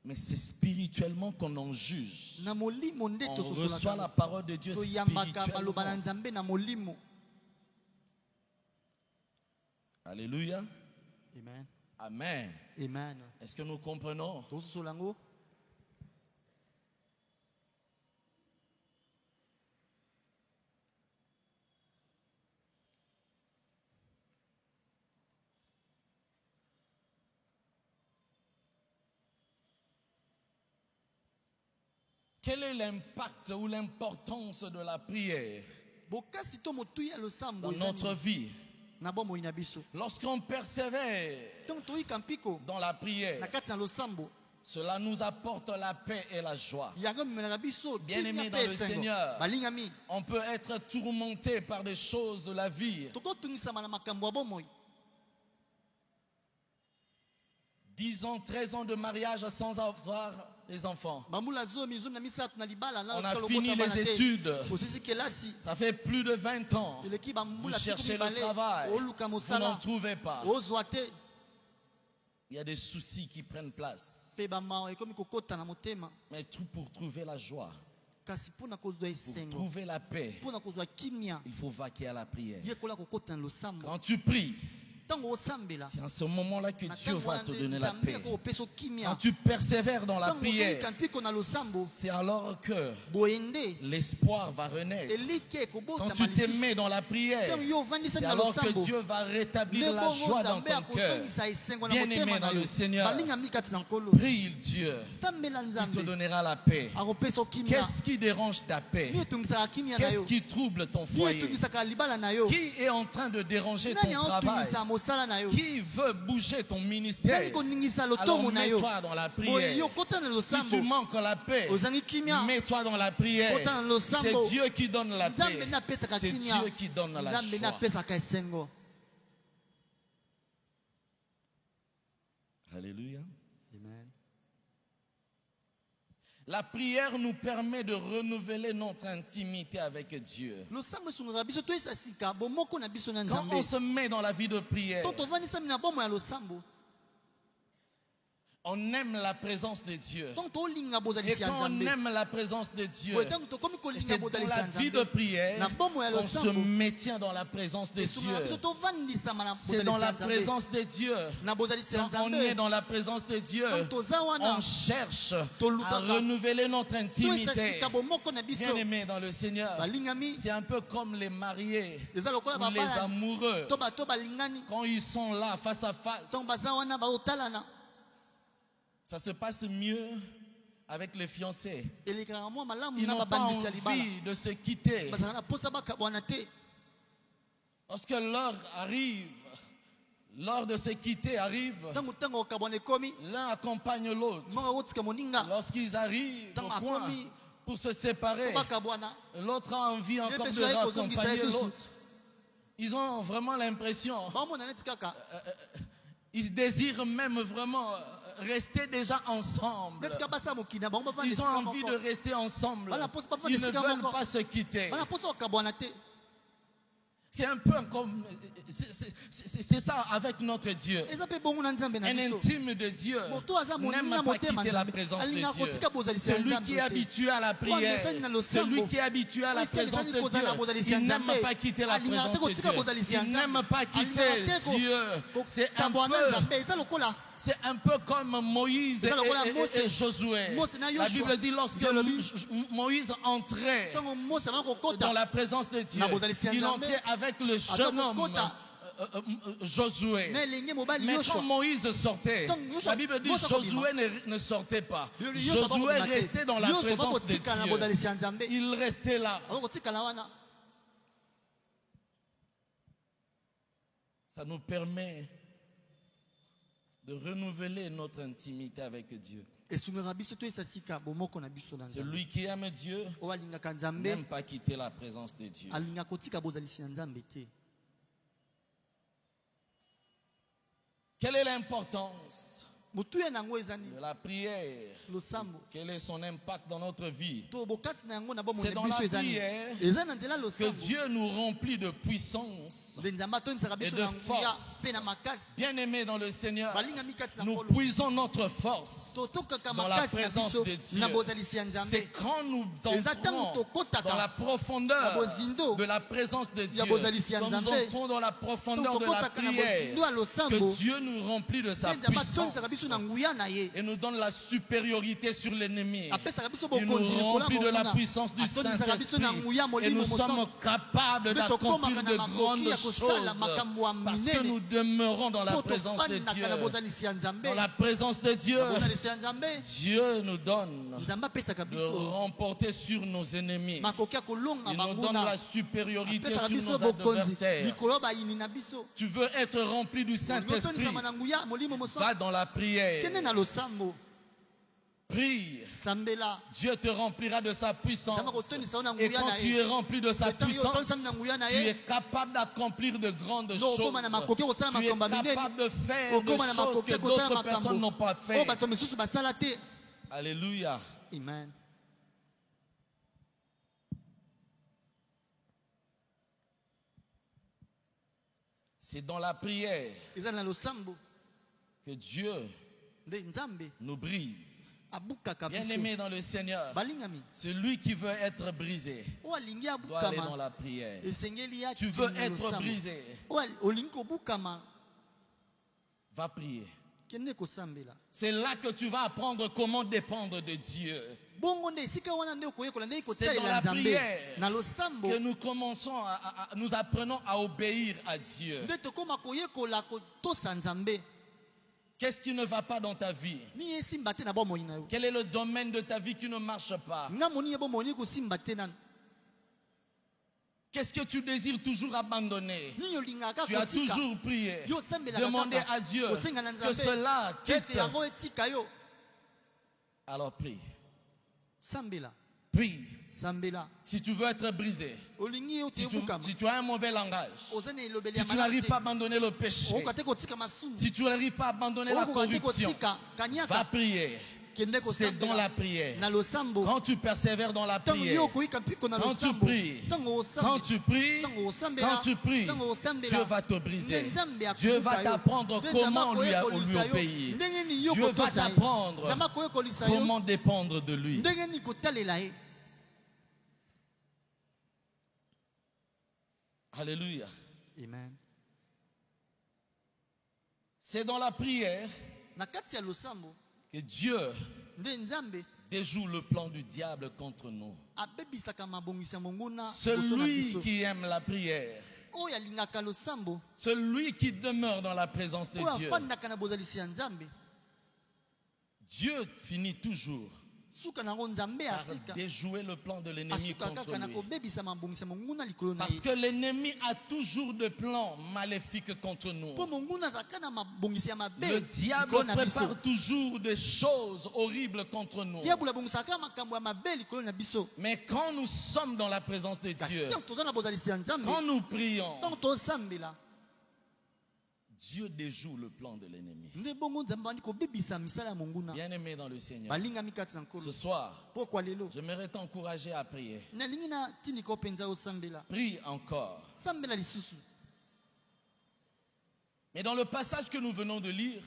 Mais c'est spirituellement qu'on en juge. na molimo nde On reçoit tososolaka la parole de Dieu toyambaka maloba na spirituellement. nzambe na molimo. Alléluia. Amen. Amen. Amen. Est-ce que nous comprenons? tososola yango Quel est l'impact ou l'importance de la prière bokasi to motuya losambo dans notre vie? na bomoi na biso Lorsqu'on persévère ntango toyika mpiko dans la prière, na kati na losambo cela nous apporte la paix et la joie. yango bimelaka biso Bien-aimé kimia dans mpe le esengo Seigneur. balingami On peut être tourmenté par des choses de la vie. tokotungisama na makambo ya bomoi 10 ans, 13 ans de mariage sans avoir les enfants. bambula zomi na misato na libala On a fini les études. osisi kelasi Ça fait plus de 20 ans. eleki Vous bambula cherchez le travail. oluka Vous n'en mosala trouvez pas. ozwa te Il y a des soucis qui prennent place. mpe bamawa ekomi kokota na motema Mais tout pour trouver la joie, kasi mpona kozwa pour esengo trouver la paix, mpona kozwa kimia il faut vaquer à la prière. yekola kokota na losambo Quand tu pries, ntango osambela c'est en ce moment-là que na Dieu ntango va wana te nde donner la nzambe paix. akopesa Quand kimia tu persévères dans la ntango prière, ozoyika mpiko na losambo c'est alors que boye nde l'espoir va renaître. eliki Quand ekobotama tu te lisusu mets dans la prière, ntango yo ovandisaki c'est na alors que losambo Dieu va rétablir nde la bongo joie dans nzambe ton cœur. akozongisa esengo na Bien-aimé motema na dans le yo Seigneur, balingami kati na nkolo prie Dieu, sambela il te nzambe donnera la paix. akopesa kimia Qu'est-ce qui dérange ta paix? mi etungisaka kimia na Qu'est-ce yo qui trouble ton mi foyer? etungisaka libala na yo Qui est en train de déranger nani ton travail? aotungisa mosala na yo Qui veut bouger ton ministère? nani koningisa Alors lotomo na yo mets-toi dans la boye prière. yo kota na Si losambo tu manques la paix, ozangi kimia mets-toi dans la prière. kota na losambo C'est Dieu qui donne la nzambe paix. nde apesaka C'est kimia Dieu qui donne la nzambe nde joie. apesaka esengo. Alléluia. Amen. La prière nous permet de renouveler notre intimité avec Dieu. losambo esungaka biso toyesa sika bomoko na biso na Quand nzambe on se met dans la vie de prière, to tovandisami na bomoi ya losambo on aime la présence de Dieu. ntango tolinga Et bozalisi ya quand on nzambe aime la présence de Dieu, boye ntango tokomi et kolinga c'est dans bozalisi la ya vie de nzambe prière na bomoi ya qu'on se losambo maintient dans la présence de esungaka biso Dieu. tovandisama na C'est dans bozalisi ya la nzambe présence de Dieu. na bozalisi ya Quand on est nzambe dans la présence de Dieu, ntango toza wana on cherche à tolukaka renouveler notre toyesa intimité. sika bomoko na biso Bien-aimé dans le Seigneur, balingami c'est un peu comme les mariés eza lokola ou les babala amoureux. to bato balingani Quand ils sont là face à face, ntango baza wana baotalana ça se passe mieux avec les fiancés. elekaka mwa malamu Ils na n'ont pas babandisi ya libala envie de se quitter. bazalaka na posa bakabwana te Lorsque l'heure arrive, l'heure de se quitter arrive, ntango okabwana ekomi l'un accompagne l'autre. moko akotika moninga Lorsqu'ils arrivent ntango au point akomi pour se séparer, po bakabwana l'autre a envie encore mpe de so aye kozongisa ye raccompagner susu l'autre. Ils ont vraiment l'impression, baomona neti kaka ils désirent même vraiment rester déjà ensemble. neti kaka basala mokili na bango bavanda Ils ont esika envie moko de rester ensemble. Voilà, pose pas Ils ne esika veulent moko. pas se quitter. bana posa okabwana te C'est un peu comme... C'est ça avec notre Dieu. eza mpe bongo na nzambe na Un biso intime de Dieu moto aza n'aime moninga pas motema quitter la nzambe présence de alingaka Dieu. kotika bozalisi ya Celui nzambe qui est te habitué à la prière, celui qui est habitué à la présence de Dieu, il n'aime pas quitter la présence de Dieu. Il n'aime pas quitter Dieu. C'est un peu comme Moïse et Josué. La Bible dit lorsque Moïse entrait dans la présence de Dieu, il entrait avec le jeune homme Josué. Mais quand Moïse sortait, la Bible dit Josué ne sortait pas. Josué restait dans la présence de Dieu. Il restait là. Ça nous permet de renouveler notre intimité avec Dieu. Celui qui aime Dieu n'aime pas quitter la présence de Dieu. Quelle est l'importance Mutuya nango ezani. de la prière? Losambo. Quel est son impact dans notre vie? To bokasi na yango na bomo C'est dans la biso ezani. prière Ezana nzela que losambo. Dieu nous remplit de puissance Nzamba tonisaka biso et de na nguya force. pe na makasi. Bien-aimés dans le Seigneur, Balinga mikati na nous kolo. puisons notre force Totokaka dans la makasi na présence biso de Dieu. na bozalisi ya Nzambe. C'est quand nous Ezata entrons mutokotaka. dans la profondeur Na bozindo. de la présence de Dieu, Ya bozalisi ya quand nous Nzambe. entrons dans la profondeur de la Tokotaka na prière, bozindo ya losambo. que Dieu nous remplit de sa Nzamba puissance tonisaka biso na nguya na ye. et nous donne la supériorité sur l'ennemi. Apesaka biso Il nous bokonzi likola remplit de la mokuna. puissance du Atonisaka biso na Saint-Esprit nguya et molimo nous sommes mosantu. capables d'accomplir de grandes choses parce que nous demeurons dans la présence de Dieu. Dans la présence de Dieu, Dieu nous donne de remporter sur nos ennemis. Il nous donne la supériorité sur nos adversaires. Tu veux être rempli du Saint-Esprit, va dans la prière. Prie. Dieu te remplira de sa puissance. Et quand tu es rempli de sa puissance, tu es capable d'accomplir de grandes choses. Tu es capable de faire des choses que d'autres personnes n'ont pas fait. Alléluia. Amen. C'est dans la prière que Dieu nous brise. Bien-aimé dans le Seigneur, celui qui veut être brisé doit aller dans la prière. Tu veux être brisé, va prier. C'est là que tu vas apprendre comment dépendre de Dieu. C'est dans la prière que nous commençons nous apprenons à obéir à Dieu. Qu'est-ce qui ne va pas dans ta vie? Quel est le domaine de ta vie qui ne marche pas? Qu'est-ce que tu désires toujours abandonner? Tu as toujours prié, demandé à Dieu que cela quitte. Alors prie. Prie. Si tu veux être brisé, si tu as un mauvais langage, si tu n'arrives pas à abandonner le péché, si tu n'arrives pas à abandonner la corruption, va prier. C'est dans la prière. Quand tu persévères dans la prière, quand tu pries, Dieu va te briser. Dieu va t'apprendre comment lui obéir. Dieu va t'apprendre comment dépendre de lui. Alléluia. Amen. C'est dans la prière que Dieu déjoue le plan du diable contre nous. Celui qui aime la prière, celui qui demeure dans la présence de Dieu, Dieu finit toujours par déjouer le plan de l'ennemi contre lui. Parce que l'ennemi a toujours des plans maléfiques contre nous. Le diable prépare toujours des choses horribles contre nous. Mais quand nous sommes dans la présence de Dieu, quand nous prions, Dieu déjoue le plan de l'ennemi. Bien-aimé dans le Seigneur, ce soir, j'aimerais t'encourager à prier. Prie encore. Mais dans le passage que nous venons de lire,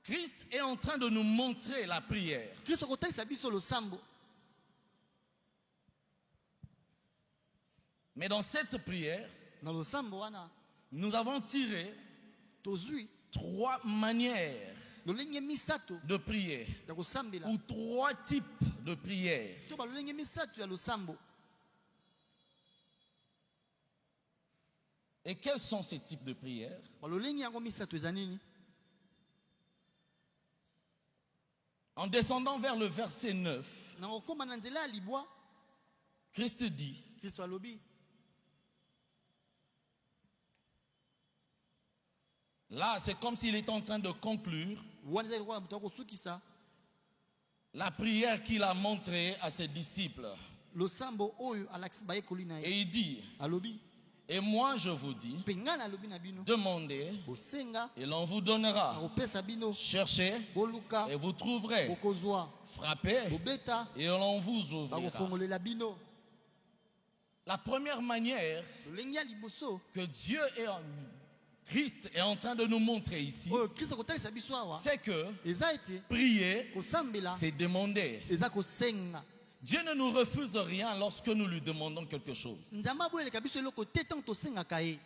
Christ est en train de nous montrer la prière. Mais dans cette prière, nous avons tiré 3 manières de prier ou 3 types de prières. Et quels sont ces types de prières? En descendant vers le verset 9, Christ dit: là, c'est comme s'il est en train de conclure la prière qu'il a montrée à ses disciples. Et il dit: Et moi je vous dis, Mpe nga nalobi na bino. demandez Bosenga. et l'on vous donnera. Akopesa bino. Cherchez Boluka. et vous trouverez. Bokozwa. Frappez Bobeta. et l'on vous ouvrira. Bakofongolela bino. La première manière Lolengi ya liboso. que Dieu est en Christ est en train de nous montrer ici, Oyo Kristo kotalisa biso awa. c'est que Eza ete prier, kosambela c'est demander. eza kosenga. Dieu ne nous refuse rien lorsque nous lui demandons quelque chose. Nzambe aboyeleka biso eloko te ntango tosengaka ye.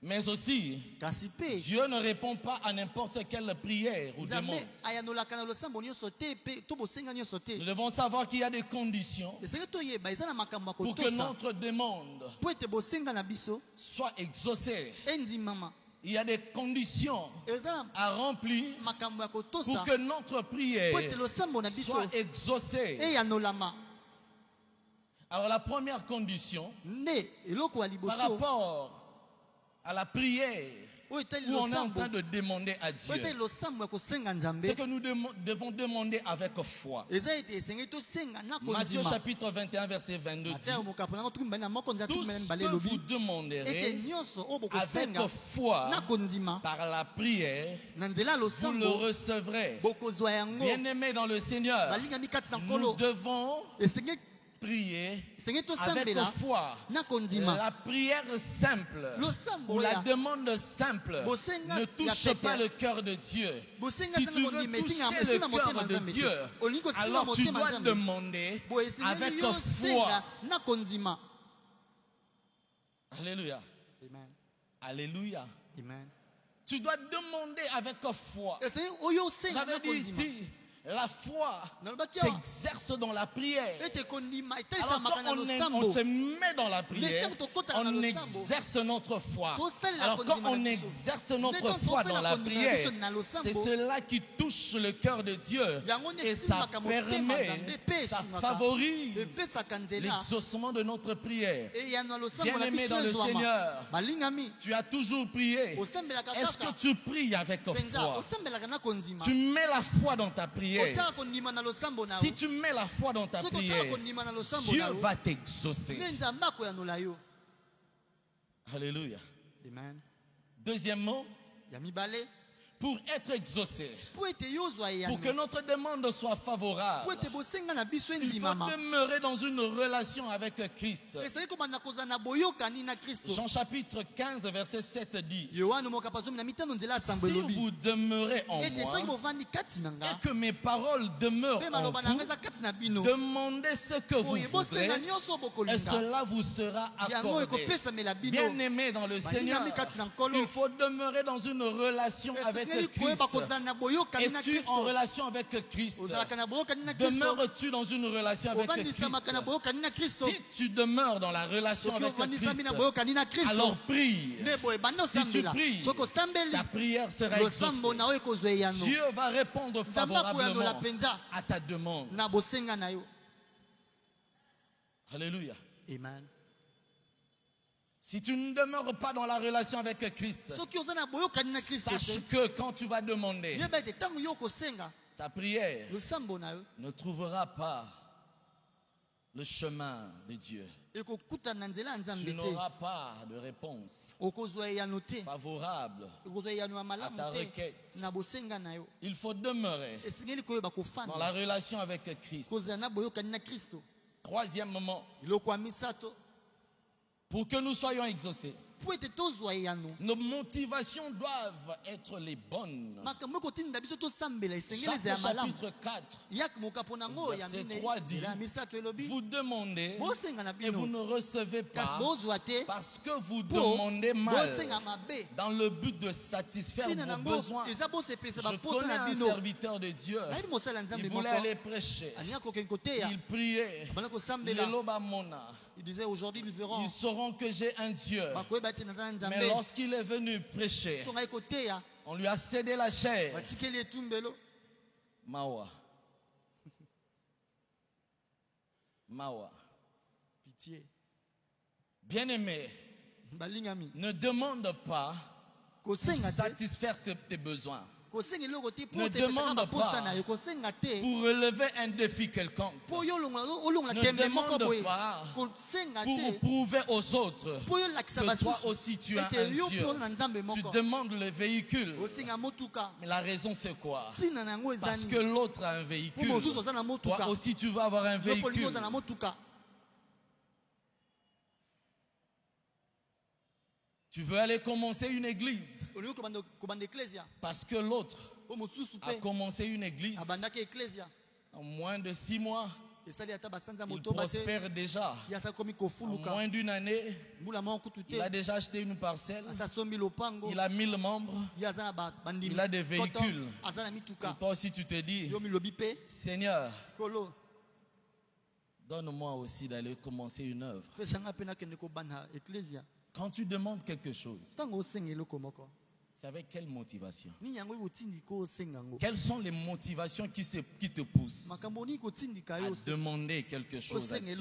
Mais aussi, Kasi mpe Dieu ne répond pas à n'importe quelle prière ou Nzambe demande. ayanolaka na losambo nyonso te mpe to bosenga nyonso te. Nous devons savoir qu'il y a des conditions Esenge toyeba eza na makambo ya pour que kotosa notre demande mpo ete bosenga na biso soit exaucée. endimama. Il y a des conditions Eza na à remplir makambo ya pour kotosa que notre prière mpo ete losambo na biso soit exaucée. eyanolama. Alors la première condition, Nde eloko ya par liboso rapport à la prière oyo etali où on est en losambo train de demander à oyo etali Dieu, losambo ya kosenga Nzambe c'est que nous devons demander avec foi. eza ete esengeli tosenga na Matthieu kondima. chapitre 21 verset 22 dit, Mateyo mokapo nango tuku mibale na moko nzela tout tuku mibale ce mibale que vous elobi ete demanderez nyonso oyo avec bokosenga foi na kondima par la prière, na nzela ya vous le losambo recevrez. bokozwa yango. Bien-aimés dans le Seigneur, Balingami kati na nous nkolo devons esengeli prier avec tosambela foi. na kondima. La prière simple Losambo ou la ya demande simple Bosenga ne ya touche pete. pas le cœur de Dieu. Bosenga Si sana tu veux kondima, toucher esinga- le esinga motema cœur de Nzambe te. Dieu, Olingi kosinga alors tu motema dois Nzambe. demander Bo esengeli avec yo foi. senga na kondima. Alléluia. Amen. Alléluia. Amen. Tu dois demander avec foi. Esengeli oyo senga na J'avais dit kondima. ici, la foi Nalobaki awa, s'exerce dans la prière. ete kondima Alors etalisamaka quand na on losambo. se met dans la prière, Mais quand on on est exerce notre foi. Tosala Alors quand kondima on na biso. exerce Mais notre quand foi tosala dans la kondima na prière, biso na losambo, c'est cela qui touche le cœur de Dieu. Yango nde Et ça esimbaka motema permet, Nzambe pe ça esingaka. favorise Epesaka nzela l'exaucement de notre prière. eyano losambo na Bien-aimé biso dans le ezwama. Seigneur, Balingami tu as toujours prié. osambelaka Est-ce que kaka tu pries avec penza foi? osambelaka na kondima. Tu mets la foi dans ta prière. Otiaka kondima na losambo na Si yo. tu mets la foi dans ta Soki otiaka prière, kondima na losambo Dieu na yo, va t'exaucer. nde Nzambe akoyanola yo. Alléluia. Amen. Deuxièmement, Ya mibale pour être exaucé, po ete yo ozwa eyano, pour que notre demande soit favorable, po ete bosenga na biso il faut endimama, demeurer dans une relation avec Christ. ezali kobanda kozala na boyokani na Kristo. Jean chapitre 15 verset 7 dit, Yohane mokapo zomi na mitano nzela ya sambo si elobi vous demeurez en ete soki moi bovandi kati na nga et que mes paroles demeurent mpe en maloba na nga vous, eza kati na bino, demandez ce que vous oye bosenga voudrez nyonso et bokolinga, cela vous sera yango accordé. ekopesamela bino. Bien-aimé dans le Seigneur, Balingami kati na nkolo, il faut demeurer dans une relation avec esengeli koyeba Christ. kozala na boyokani na Es-tu en Kristo. relation avec Christ? Ozalaka na boyokani na Kristo, Demeures-tu dans une relation avec Christ? ovandisamaka na boyokani na Kristo. Si tu demeures dans la relation Soki avec ovandisami Christ, na boyokani na Kristo, alors prie. nde boye banda Si tu osambela. pries, Soki osambeli, ta prière sera losambo exaucée. na yo ekozwa eyano. Dieu va répondre Nzambe akoyanola favorablement penza à ta demande. na bosenga na yo. Alléluia. Amen. Si tu ne demeures pas dans la relation avec Christ, Soki oza na boyokani na Kristo sache te, que quand tu vas demander, yeba ete ntango yo kosenga ta prière losambo na yo ne trouvera pas le chemin de Dieu. ekokutana na nzela ya Tu Nzambe te, n'auras pas de réponse okozwa eyano te, favorable okozwa eyano ya à malamu ta te requête. na bosenga na yo. Il faut demeurer Esengeli koyeba dans kofanda la relation avec Christ. kozala na boyokani na Kristo. Troisièmement, Eloko ya misato, pour que nous soyons exaucés, po ete tozwa eyano, nos motivations doivent être les bonnes. makambo ekotinda biso tosambela esengeli eza ya Jacques malamu. chapitre 4, Yak mokapo nango ya Verset mine 3 dit, ya misato elobi vous demandez bosenga na et vous ne bino recevez kasi pas bozwa te parce que vous po demandez mal bosenga mabe. dans le but de satisfaire Tina vos nango besoins. eza bosepesa Je baposa connais na un bino. serviteur de Dieu. Nayebi mosala ya Nzambe Il voulait moko aller prêcher. alinga kokende koteya, Il priait. abanda kosambela. Lelo bamona. Il disait aujourd'hui ils verront, Ils sauront que j'ai un Dieu. bakoyeba te naza na Mais Nzambe. lorsqu'il est venu prêcher, Tongai koteya on lui a cédé la chair. batikeli etumbelo. Mawa. Mawa. Pitié. Bien-aimé, Balingami ne demande pas pour kosenga te satisfaire tes besoins. Ne demande pas pour relever un défi quelconque. Ne demande pas pour prouver aux autres que toi aussi tu as un Dieu. Tu demandes le véhicule. Mais la raison c'est quoi? Parce que l'autre a un véhicule. Toi aussi tu vas avoir un véhicule. Tu veux aller commencer une église parce que l'autre a commencé une église en moins de 6 mois. Il prospère déjà. En moins d'une année, il a déjà acheté une parcelle. Il a 1000 membres. Il a des véhicules. Et toi aussi tu te dis, Seigneur, donne-moi aussi d'aller commencer une œuvre. Quand tu demandes quelque chose, c'est avec quelle motivation? Quelles sont les motivations qui te poussent à demander quelque chose à Dieu?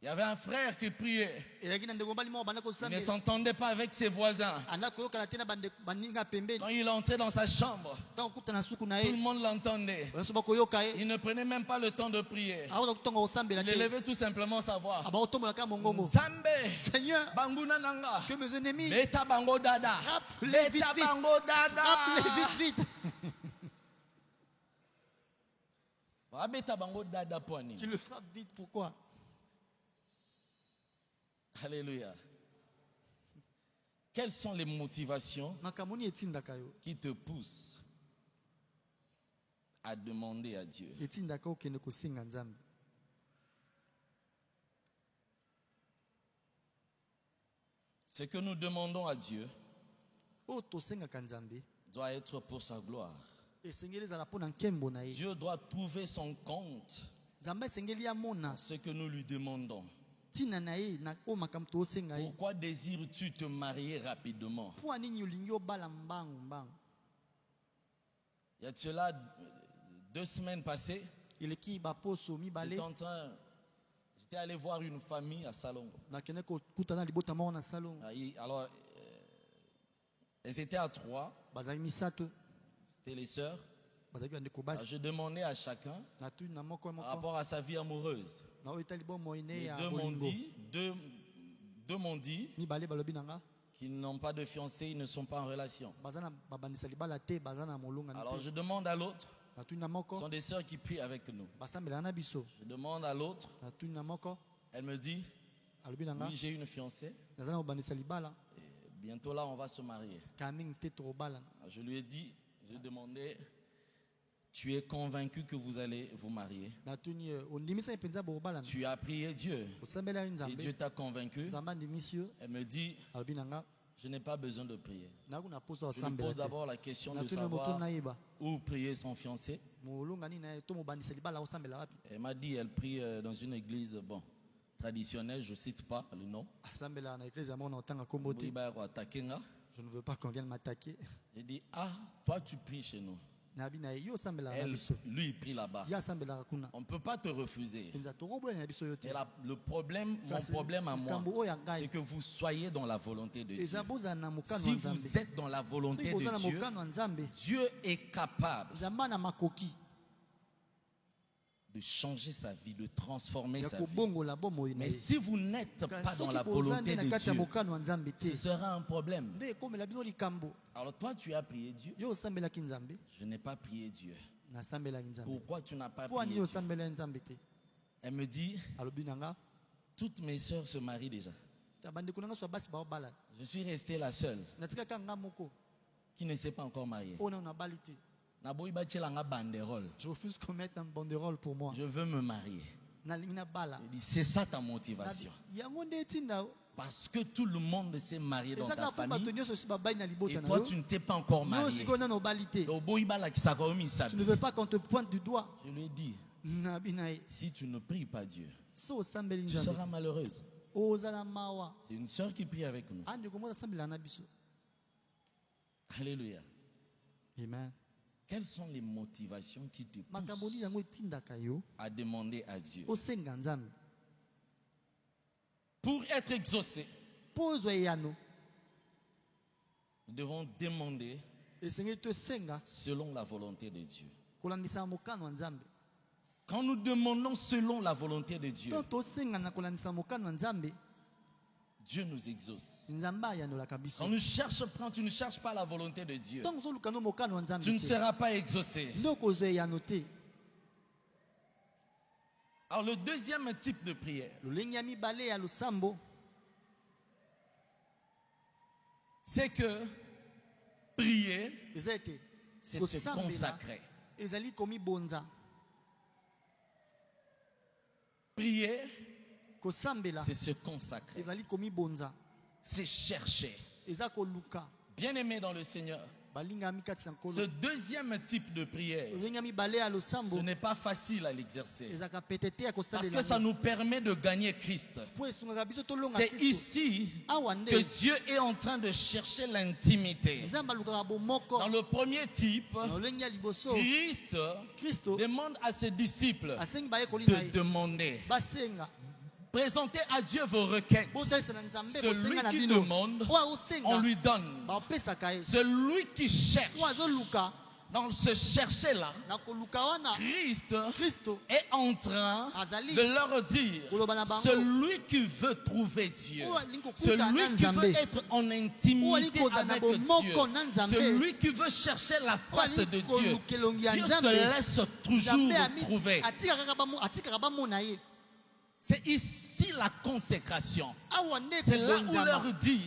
Il y avait un frère qui priait. Il ne s'entendait pas avec ses voisins. Quand il entrait dans sa chambre, tout le monde l'entendait. Il ne prenait même pas le temps de prier. Il élevait tout simplement sa voix. Seigneur, que mes ennemis Beta bango dada. Beta bango dada. vite. Beta bango dada poani. Tu le frappes vite, pourquoi? Alléluia. Quelles sont les motivations qui te poussent à demander à Dieu? Ce que nous demandons à Dieu doit être pour sa gloire. Dieu doit trouver son compte dans ce que nous lui demandons. Pourquoi désires-tu te marier rapidement? Il y a de cela 2 semaines passées, j'étais allé voir une famille à Salongo. Alors, elles étaient à 3. C'était les sœurs. Alors, je demandais à chacun par rapport à sa vie amoureuse. Les deux m'ont dit qu'ils n'ont pas de fiancé, ils ne sont pas en relation. Alors je demande à l'autre, ce sont des sœurs qui prient avec nous. Je demande à l'autre, elle me dit, oui, j'ai une fiancée. Et bientôt là, on va se marier. Alors, je lui ai dit, j'ai demandé, tu es convaincu que vous allez vous marier? Tu as prié Dieu et Dieu t'a convaincu? Elle me dit, je n'ai pas besoin de prier. Je me pose d'abord la question de savoir où prier son fiancé. Elle m'a dit, elle prie dans une église traditionnelle, je ne cite pas le nom. Je ne veux pas qu'on vienne m'attaquer. J'ai dit, toi tu pries chez nous. Elle, lui, il prie là-bas. On ne peut pas te refuser. Et mon problème à moi, c'est que vous soyez dans la volonté de Dieu. Si vous êtes dans la volonté de Dieu, Dieu est capable de changer sa vie, de transformer sa vie. Mais si vous n'êtes pas dans la volonté de Dieu, ce sera un problème. Alors toi, tu as prié Dieu. Je n'ai pas prié Dieu. Pourquoi tu n'as pas prié Dieu? Elle me dit, toutes mes sœurs se marient déjà. Je suis resté la seule qui ne s'est pas encore mariée. Je refuse qu'on mette un banderole pour moi. Je veux me marier. C'est ça ta motivation. Parce que tout le monde s'est marié dans ta famille. Et toi, tu ne t'es pas encore marié. Tu ne veux pas qu'on te pointe du doigt. Je lui ai dit, si tu ne pries pas Dieu, tu seras malheureuse. C'est une soeur qui prie avec nous. Alléluia. Amen. Quelles sont les motivations qui te poussent à demander à Dieu? Pour être exaucé, pozwa eyano nous devons demander esengeli tosenga selon la volonté de Dieu. kolandisa mokano wa Nzambe. Quand nous demandons selon la volonté de Dieu, To tosenga na kolandisa mokano wa Nzambe, Dieu nous exauce. Nzambe ayanolaka biso. Quand tu ne cherches pas la volonté de Dieu, Ntango ozoluka no mokano wa Nzambe tu ne te, seras pas exaucé. ndoko ozwa eyano te. Alors le deuxième type de prière, Lolenge ya mibale ya losambo c'est que prier, eza ete c'est se kosambela consacrer. ezali komibonza. Prier, Kosambela c'est se consacrer. ezali komibonza. C'est chercher. Eza koluka Bien-aimé dans le Seigneur, balingami kati ya ce nkolo. deuxième type de prière, Lolenge ya mibale ya ce losambo n'est pas facile à l'exercer. ezaka pete te ya Parce kosalela que ça nous permet de gagner Christ. po esungaka biso tolonga C'est Kristo. ici Awa que nde Dieu est en train de chercher l'intimité. Nzambe alukaka bomoko. Dans le premier type, Na lolenge ya liboso Christ Kristo demande à ses disciples asengi bayekoli de na ye demander. basenga Présentez à Dieu vos requêtes. botalisa na Nzambe Celui bosenga na qui bino demande, oyo on aosenga lui donne. bapesaka ye. Celui qui cherche, oyo azoluka dans ce chercher-là, na koluka wana Christ Kristo est en train azali de leur dire, koloba na bango celui qui veut trouver Dieu, oyo alingi kokuta celui na qui veut Nzambe, être en oyo intimité alingi kozala na avec Dieu, bomoko na Nzambe, celui qui veut chercher la face oyo de alingi Dieu, koluka elongi ya Dieu se Nzambe, laisse toujours Nzambe trouver. atikaka bamona ye. C'est ici la consécration. Awa nde C'est là où kobonzama. leur dire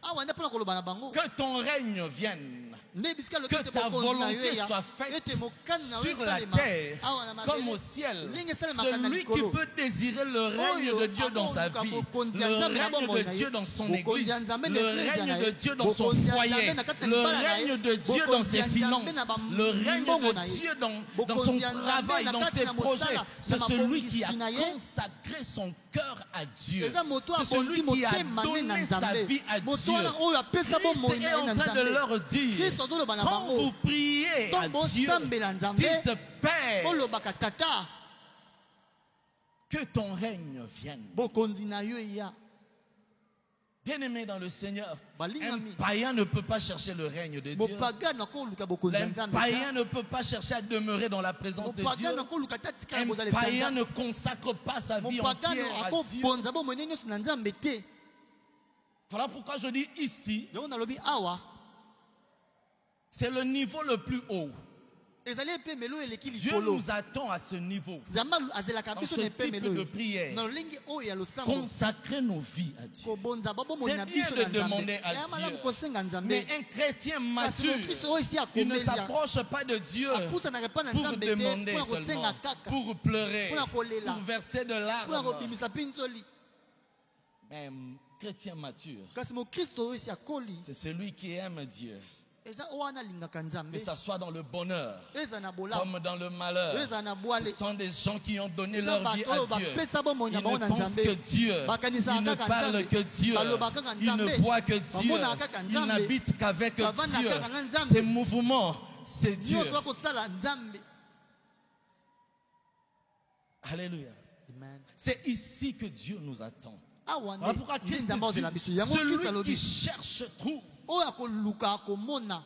Awa nde mpona koloba na bango que ton règne vienne. nde bisika Que loki ete ta bokonzi na yo volonté eya soit faite ete mokani na yo sur la esalema terre awa na comme au mabele ciel. ndenge esalemaka na Celui qui likolo. peut désirer le règne Oyo de Dieu dans sa akoluka vie, bokonzi ya le Nzambe na règne bomoi de na ye, Dieu dans son bokonzi église, ya Nzambe na le eklezia na règne ye, de Dieu dans son bokonzi ya foyer, Nzambe na kati na le libala na ye, règne de Dieu dans bokonzi ses ya Nzambe finances, na le règne mbongo na de ye, Dieu dans son bokonzi ya Nzambe travail, na dans kati ses na projets. mosala, C'est na celui qui a mabongisi na ye. consacré son cœur à Dieu. eza moto C'est celui abonzi qui a motema ne na donné sa Nzambe vie à moto Dieu. wana oyo apesa bomoi Christ na est ye en na train de Nzambe. leur dire, Kristo azoloba na quand bango vous priez à ntango Dieu, bosambela Nzambe dites Père, olobaka tata que ton règne vienne. bokonzi na yo eya. Bien-aimé dans le Seigneur, un Balingami. païen ne peut pas chercher le règne de Dieu. mopagano akoluka bokonzi ya Un Nzambe païen ne peut pas chercher à demeurer dans la présence de Dieu. mopagano akoluka tatika na Un kozala païen esanza ne consacre pas sa vie mopagano entière à Dieu. akobonza bomoi ne nyonso na Nzambe te. Voilà pourquoi je dis ici, yango nalobi awa c'est le niveau le plus haut. ezali epemelo eleki Dieu likolo. nous attend à ce niveau. Nzambe azelaka Dans biso ce na type epemelo de oyo prière, na lolenge oyo ya losambo consacrer nos vies à Dieu. kobonza babomoi C'est na bien biso de na Nzambe demander à eya malamu Dieu. kosenga Nzambe Mais un chrétien kasi mature, mokristo oyo esi il ne akomelia s'approche pas de Dieu apusanaka epa na pour Nzambe te demander mpona kosenga seulement, kaka pour pleurer, mpona kolela pour verser de mpona larmes. kobimisa mpinzoli. Mais un chrétien mature, Kasi mokristo oyo esi akoli c'est celui qui aime Dieu. eza oyo wana alingaka Nzambe Que ça soit dans le bonheur, eza na bolamu comme dans le malheur. eza na Ce bwale sont des gens qui ont donné eza leur vie bato à oyo Dieu. bapesa bomoi na Ils bango ne na pensent que Nzambe Dieu. bakanisaka Ils ne kaka parlent Nzambe que Dieu. balobaka kaka Ils ne Nzambe voient que Dieu. bamonaka kaka Ils Nzambe n'habitent qu'avec bavandaka Dieu. kaka na Nzambe. Ces mouvements, c'est Dieu. nyonso akosala Nzambe. Alléluia. Amen. C'est ici que Dieu nous attend. awa Voilà pourquoi nde Christ Nzambe dit, azela biso yango Kristo celui qui alobi cherche trouve. oyo akoluka akomona.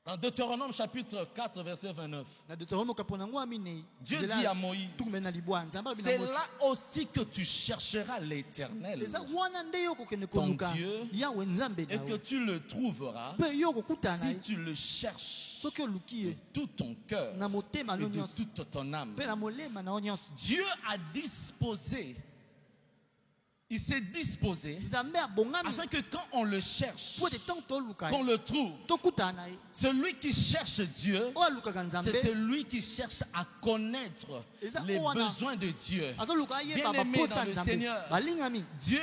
Dans Deutéronome chapitre 4 verset 29, na Deutéronome okapo nango ya minei Dieu nzela dit à Moïse, tukume na libwa Nzambe alobi na c'est Moïse là aussi que tu chercheras l'Éternel eza wana nde yo okokende ton koluka Dieu, yawe Nzambe et que nawe tu le trouveras mpe yo okokutana si ye tu le cherches soki oluki de ye tout ton cœur na motema et no de nyonso toute ton âme. mpe na molema na yo nyonso. Dieu a disposé, il s'est disposé Nzambe abongami afin que quand on le cherche, po ete ntango toluka qu'on ye le trouve. tokutana ye. Celui qui cherche Dieu, oyo alukaka Nzambe c'est celui qui cherche à connaître Eza les owana. besoins de Dieu. azoluka yeba Bien-aimé baposa dans ya le Nzambe Seigneur, balingami. Dieu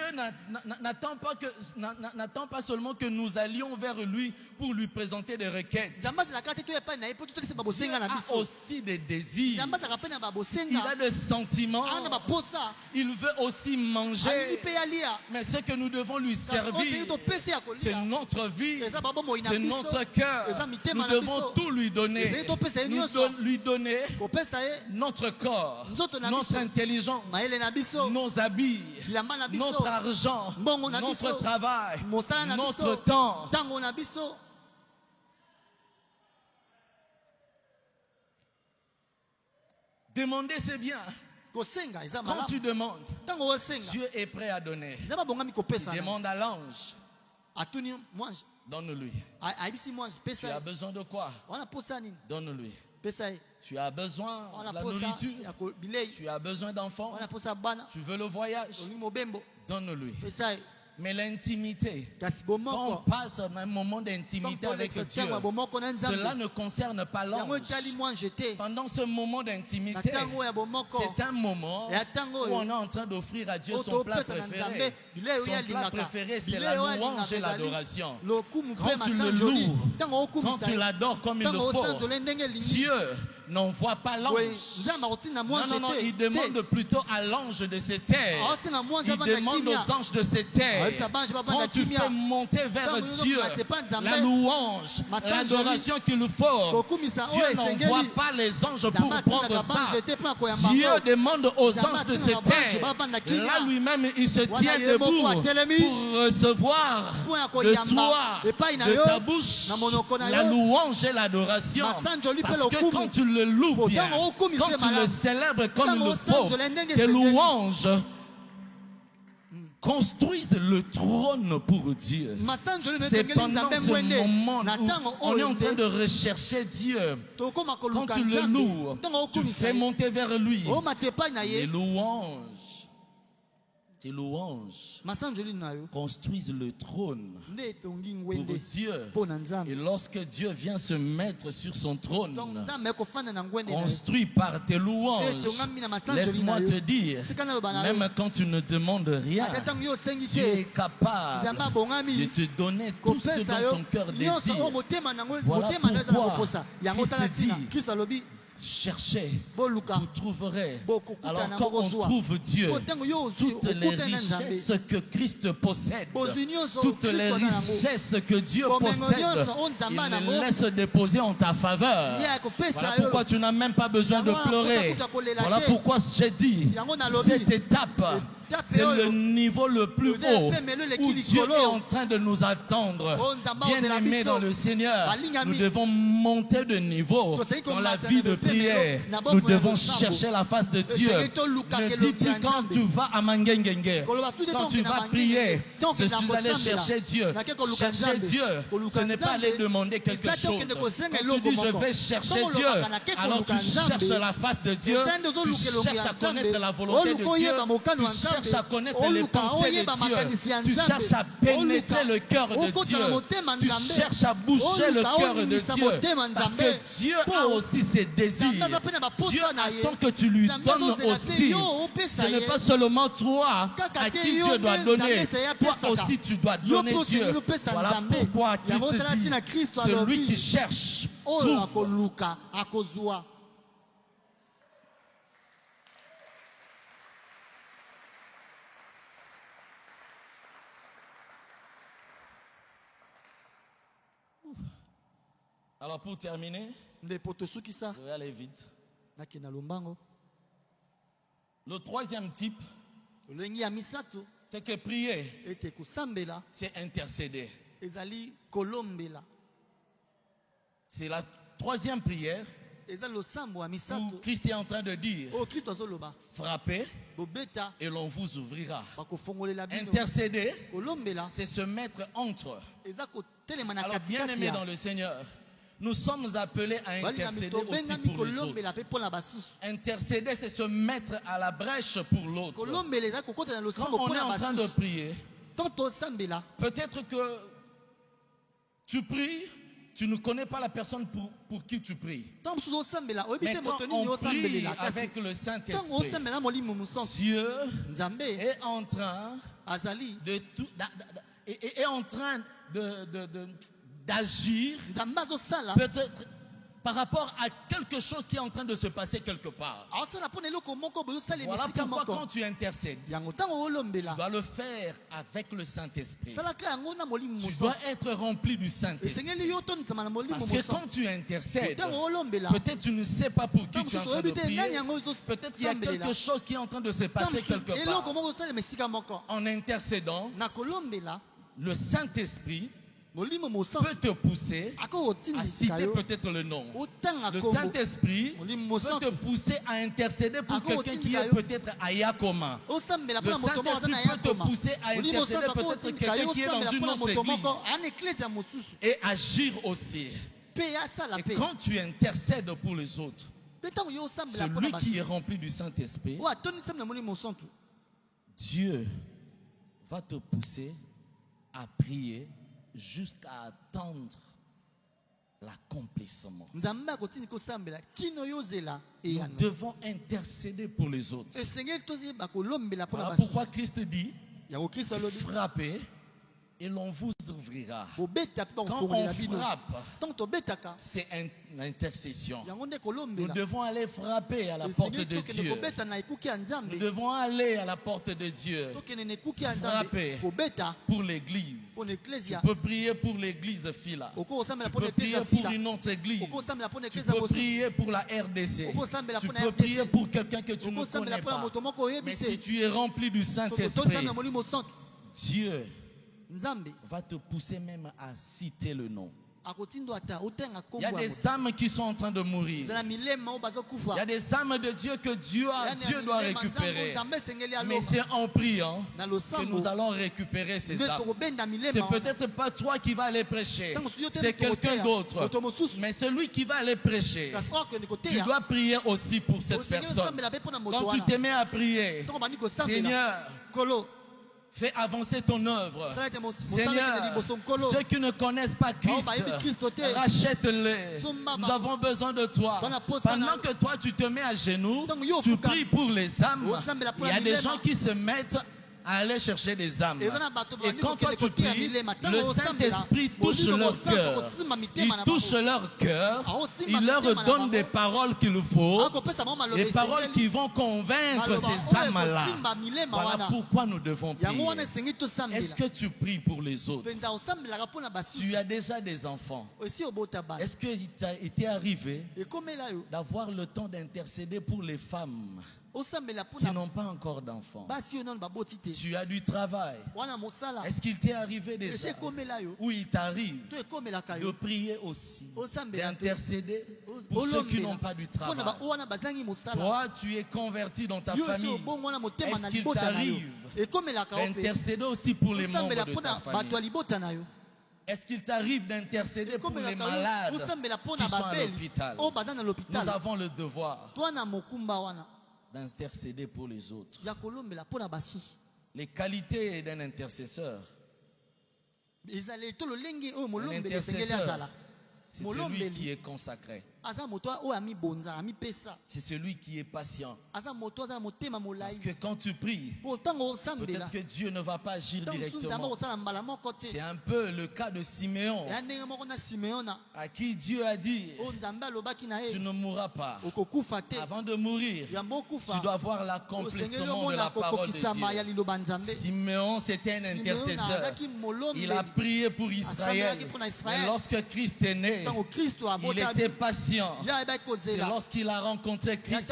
n'attend pas seulement que nous allions vers lui pour lui présenter des requêtes. Nzambe azalaka te to epai na ye po totolisa Dieu babosenga na a biso. aussi des désirs. Nzambe azalaka mpe na Il a babosenga des sentiments. ana baposa Il veut aussi manger Mais ce que nous devons lui servir, c'est notre vie, c'est notre cœur. Nous devons tout lui donner. Lui donner notre corps, notre intelligence, nos habits, notre argent, notre travail, notre temps. Demander, c'est bien. Quand tu demandes, Dieu est prêt à donner. Demande à l'ange. Donne-lui. Tu as besoin de quoi? Donne-lui. Tu as besoin de la nourriture. Tu as besoin d'enfants. Tu veux le voyage. Donne-lui. Mais l'intimité, quand on passe un moment d'intimité avec Dieu, cela ne concerne pas l'ange. Pendant ce moment d'intimité, c'est un moment où on est en train d'offrir à Dieu son plat préféré. Son plat préféré, c'est la louange et l'adoration. Quand tu le loues, quand tu l'adores comme il le faut, Dieu n'envoie pas l'ange. Non, il demande plutôt à l'ange de cette terre. Il demande aux anges de cette terre. Quand tu fais monter vers Dieu la louange, l'adoration qu'il faut, Dieu n'envoie pas les anges pour prendre ça. Dieu demande aux anges de cette terre. Là lui-même, il se tient debout pour recevoir de toi, de ta bouche, la louange et l'adoration. Parce que quand tu le loues bien, quand tu le célèbres comme il le faut, tes louanges construisent le trône pour Dieu. C'est pendant ce moment où on est en train de rechercher Dieu. Quand tu le loues, tu fais monter vers lui les louanges. Tes louanges construisent le trône pour Dieu. Et lorsque Dieu vient se mettre sur son trône, construit par tes louanges, laisse-moi te dire, même quand tu ne demandes rien, Dieu est capable de te donner tout ce dont ton cœur désire. Voilà pourquoi Christ dit: cherchez, vous trouverez. Alors quand on trouve Dieu, toutes les richesses que Christ possède, toutes les richesses que Dieu possède, il les laisse déposer en ta faveur. Voilà pourquoi tu n'as même pas besoin de pleurer. Voilà pourquoi j'ai dit, cette étape, c'est le niveau le plus haut où Dieu est en train de nous attendre. Bien-aimés dans le Seigneur, nous devons monter de niveau dans la vie de prière. Nous devons chercher la face de Dieu. Ne dis plus quand tu vas à Mangengenge, quand tu vas prier, je suis allé chercher Dieu. Chercher Dieu, ce n'est pas aller demander quelque chose. Quand tu dis je vais chercher Dieu, alors tu cherches la face de Dieu, tu cherches à connaître la volonté de Dieu, tu cherches à connaître les pensées de Dieu, tu cherches à pénétrer le cœur de Dieu, tu cherches à bouger le cœur de Dieu, parce que Dieu a aussi ses désirs. Dieu attend que tu lui donnes aussi. Ce n'est pas seulement toi à qui Dieu doit donner, toi aussi tu dois donner Dieu. Voilà pourquoi Christ dit, celui qui cherche trouve. Alors pour terminer, je vais aller vite. Le troisième type, c'est que prier, c'est intercéder. C'est la troisième prière où Christ est en train de dire: frappez et l'on vous ouvrira. Intercéder, c'est se mettre entre. Alors bien aimé dans le Seigneur, nous sommes appelés à intercéder aussi pour les autres. Intercéder, c'est se mettre à la brèche pour l'autre. Quand on est en train de prier, peut-être que tu pries, tu ne connais pas la personne pour qui tu pries. Mais quand on prie avec le Saint-Esprit, Dieu est en train d'agir peut-être par rapport à quelque chose qui est en train de se passer quelque part. Voilà pourquoi quand tu intercèdes, tu dois le faire avec le Saint-Esprit. Tu dois être rempli du Saint-Esprit. Parce que quand tu intercèdes, peut-être tu ne sais pas pour qui tu es en train de prier. Peut-être qu'il y a quelque chose qui est en train de se passer quelque part. En intercédant, le Saint-Esprit peut te pousser à citer peut-être le nom. Le Saint-Esprit peut te pousser à intercéder pour quelqu'un qui est peut-être à Yakoma. Le Saint-Esprit peut te pousser à intercéder peut-être quelqu'un qui est dans une autre église et agir aussi. Et quand tu intercèdes pour les autres, celui qui est rempli du Saint-Esprit, Dieu va te pousser à prier jusqu'à attendre l'accomplissement. Nous devons intercéder pour les autres. Voilà pourquoi Christ dit, frappez et l'on vous ouvrira. Quand on frappe, c'est une intercession. Nous devons aller frapper à la porte de Dieu. Nous devons aller à la porte de Dieu. Frapper pour l'église. Tu peux prier pour l'église Fila. Tu peux prier pour une autre église. Tu peux prier pour la RDC. Tu peux prier pour quelqu'un que tu ne connais pas. Mais si tu es rempli du Saint-Esprit, Dieu va te pousser même à citer le nom. Il y a des âmes qui sont en train de mourir. Il y a des âmes de Dieu que Dieu doit récupérer. Mais c'est en priant que nous allons récupérer ces âmes. C'est peut-être pas toi qui vas aller prêcher. C'est quelqu'un d'autre. Mais celui qui va aller prêcher, tu dois prier aussi pour cette personne. Quand tu te mets à prier, Seigneur, fais avancer ton œuvre. Seigneur, ceux qui ne connaissent pas Christ, rachète-les. Nous avons besoin de toi. Pendant que toi tu te mets à genoux, tu pries pour les âmes. Il y a des gens qui se mettent à aller chercher des âmes. Et quand toi tu pries, le Saint-Esprit touche leur cœur. Il touche leur cœur. Il leur donne des paroles qu'il faut. Des paroles qui vont convaincre ces âmes-là. Voilà pourquoi nous devons prier. Est-ce que tu pries pour les autres? Tu as déjà des enfants. Est-ce qu'il t'a été arrivé d'avoir le temps d'intercéder pour les femmes qui n'ont pas encore d'enfants? Tu as du travail. Est-ce qu'il t'est arrivé déjà, ou il t'arrive de prier aussi, d'intercéder pour ceux qui n'ont pas du travail? Toi, tu es converti dans ta famille. Est-ce qu'il t'arrive d'intercéder aussi pour les membres de ta famille? Est-ce qu'il t'arrive d'intercéder pour les malades qui sont à l'hôpital? Nous avons le devoir d'intercéder pour les autres. Les qualités d'un intercesseur. Un intercesseur, c'est celui qui est consacré. C'est celui qui est patient. Parce que quand tu pries, peut-être que Dieu ne va pas agir directement. C'est un peu le cas de Siméon, à qui Dieu a dit, tu ne mourras pas. Avant de mourir, tu dois voir l'accomplissement de la parole de Dieu. Siméon, c'était un intercesseur. Il a prié pour Israël. Mais lorsque Christ est né, il était patient. Et lorsqu'il a rencontré Christ,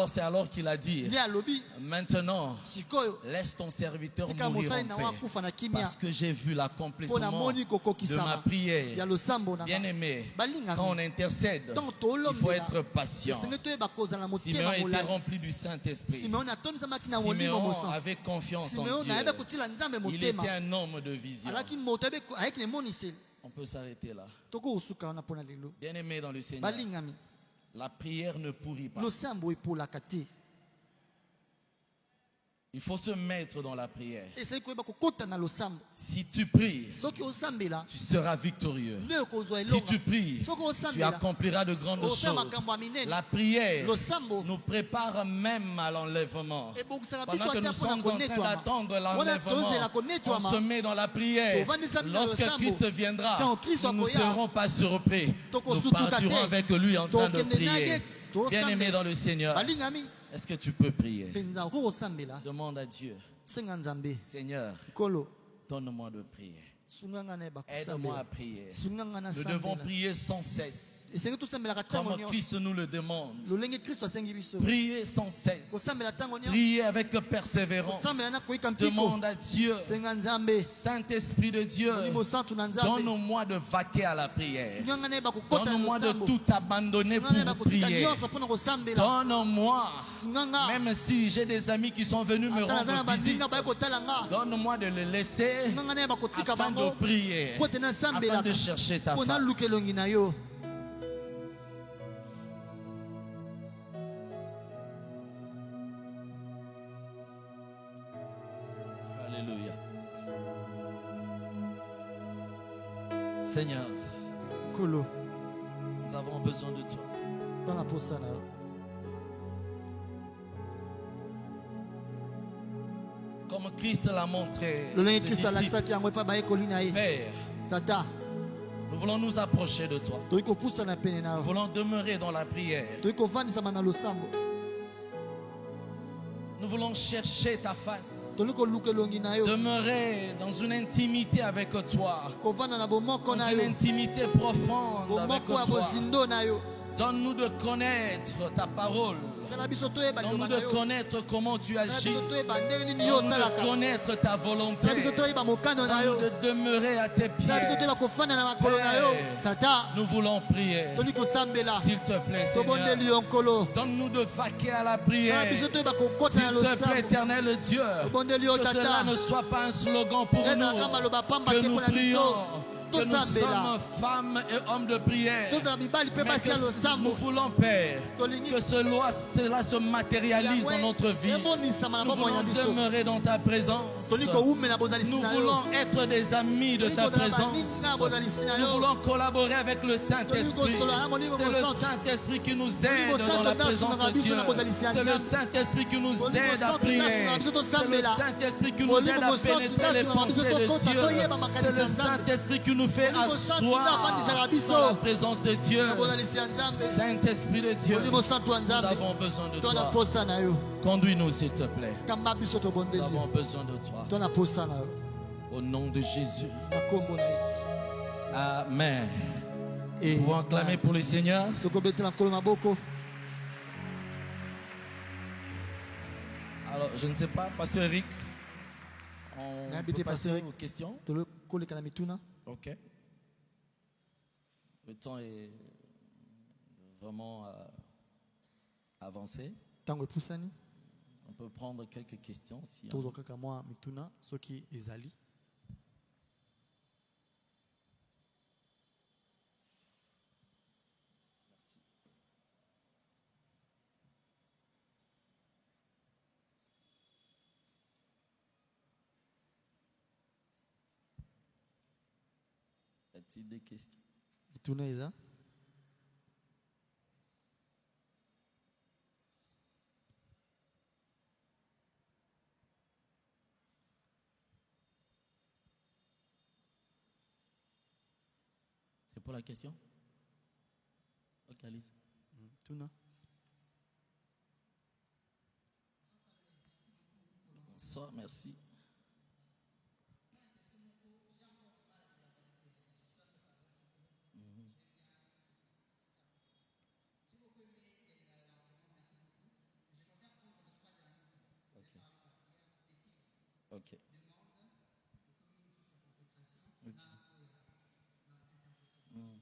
c'est alors qu'il a dit, maintenant, laisse ton serviteur mourir en paix, parce que j'ai vu l'accomplissement de ma prière. Bien aimé, quand on intercède, il faut être patient. Simeon était rempli du Saint-Esprit. Simeon avait confiance en Dieu. Il était un homme de vision. On peut s'arrêter là. Bien aimé dans le Seigneur, la prière ne pourrit pas. Il faut se mettre dans la prière. ezali koyeba kokota na losambo. Si tu pries, Soki osambela tu seras victorieux. nde okozwa Si elonga. tu pries, Soki tu osambela accompliras de grandes ofia choses. makambo ya minene. La prière Losambo nous prépare même à l'enlèvement. ebongisaka biso Pendant que ata nous mpona sommes en train konetwama. d'attendre Wana l'enlèvement, tozela on se konetwama. met dans la prière. Tovandisa mina Lorsque losambo. Christ viendra, Quand Christ nous ne akoya, serons pas surpris. Nous partirons avec lui en train de Tokende prier. naye, tosambela. Bien-aimé dans le Seigneur, balingami est-ce que tu peux prier? mpenza okoki kosambela Demande à Dieu, senga nzambe Seigneur, nkolo donne-moi de prier. sunganga na yeba Aide-moi à kosambela prier. sunganga na Nous devons sambela prier sans cesse, esengi tosambelaka ntango comme Christ nyonso nous le demande. lolenge kristo asengi biso Prier sans cesse. kosambela ntango nyonso Prier avec persévérance. kosambela na koyika mpiko Demande à Dieu, senga nzambe Saint-Esprit de Dieu, molimo santu na nzambe donne-moi de vaquer à la prière. sunganga na yeba kokota na Donne-moi de losambo tout abandonner sunganga na yeba pour kotika prier. nyonso mpona kosambela Donne-moi, sunganga même si j'ai des amis qui sont venus me ata naza na rendre visite, bandinga baye kotala nga donne-moi de les laisser sunganga na yeba kotika afin de bango prier, po te afin nasambelaka de chercher ta mpo face. naluka elongi na yo Alléluia. Seigneur, nkolo nous avons besoin de toi. mpo na posa na yo Comme Christ l'a montré, lolenge ses kristo disciples, alakisaki yango epa bayekoli na ye Père, tata nous voulons nous approcher de toi. toyei kopusana pene na Nous yo voulons demeurer dans la prière. toyei kovandisama na losambo Nous voulons chercher ta face. toli koluka elongi na yo Demeurer dans une intimité avec toi. kovanda na bomoko Dans na une yo intimité profonde avec bomoko ya toi. bozindo na yo Donne-nous de connaître ta parole. sala biso toyeba Donne-nous liloba na de yo comment tu sala agis. biso toyeba ndenge nini yo Donne-nous de osalaka connaître ta volonté. sala biso toyeba mokano na yo Donne-nous de demeurer à tes sala biso pieds. toyeba kofanda na makolo na yo tata Nous voulons prier. toli kosambela S'il te plaît, tobondeli Seigneur. yo nkolo Donne-nous de vaquer à la sala prière. biso toyeba kokota S'il na te plaît, losambo éternel Dieu. tobondeli yo Que cela tata ne soit pas un slogan pour ezalaka nous. maloba pamba Que te nous mpo na biso prions. Que nous tosambela sommes femmes et hommes de prière. tozala mibali mpe Mais basi ya que nous losambo voulons, Père, tolingi que cela se matérialise dans notre vie. emonisama na Nous bomoi na voulons biso demeurer dans ta présence. toli koumela bozalisi Nous na yo voulons être des amis de Toli ta kozala présence. baninga bozalisi na Nous yo voulons collaborer avec le Saint-Esprit. Toli kosola na Molimo C'est le Mosantu. Saint-Esprit qui nous aide Molimo dans la Santu présence nasungaka de biso Dieu. na kozalisi ya C'est le Nzambe. Saint-Esprit qui nous Molimo aide à Santu prier. nasungaka biso C'est le tosambela. Saint-Esprit qui nous Molimo aide à Santu pénétrer les nasungaka biso pensées de tokota, Dieu. toyeba makanisi C'est ya le Nzambe. Saint-Esprit qui nous fait Molimo Santu nafandisaka asseoir biso. dans la présence de Dieu. na bozalisi ya nzambe Saint-Esprit de Dieu, molimo santu ya nous nzambe avons besoin de to na toi. posa na yo Conduis-nous, s'il te plaît. kamba biso Nous tobondeli avons besoin de toi. to na posa na yo Au nom de Jésus. na kombo na yesu Amen. Nous pouvons acclamer pour le Seigneur. tokobetela nkolo maboko Alors, je ne sais pas, Pasteur Eric, on Habité peut passer Pasteur Eric. aux questions. tokoleka na mituna Ok. Le temps est vraiment avancé. ntango epusani On peut prendre quelques questions. Si tozwa kaka mwa mituna soki ezali y a-t-il des questions? mituna eza C'est pour la question? Ok, Alice. mituna Bonsoir, merci. Ok. Ok. Hmm.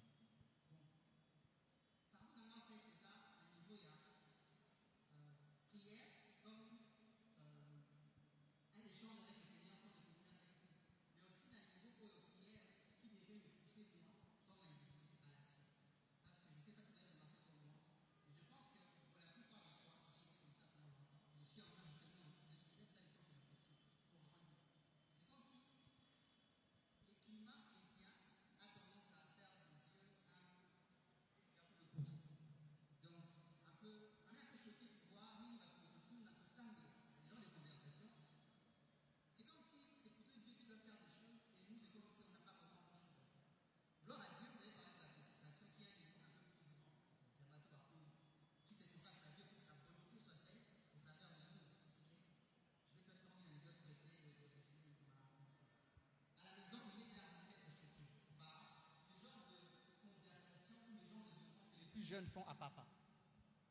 jeunes font à papa.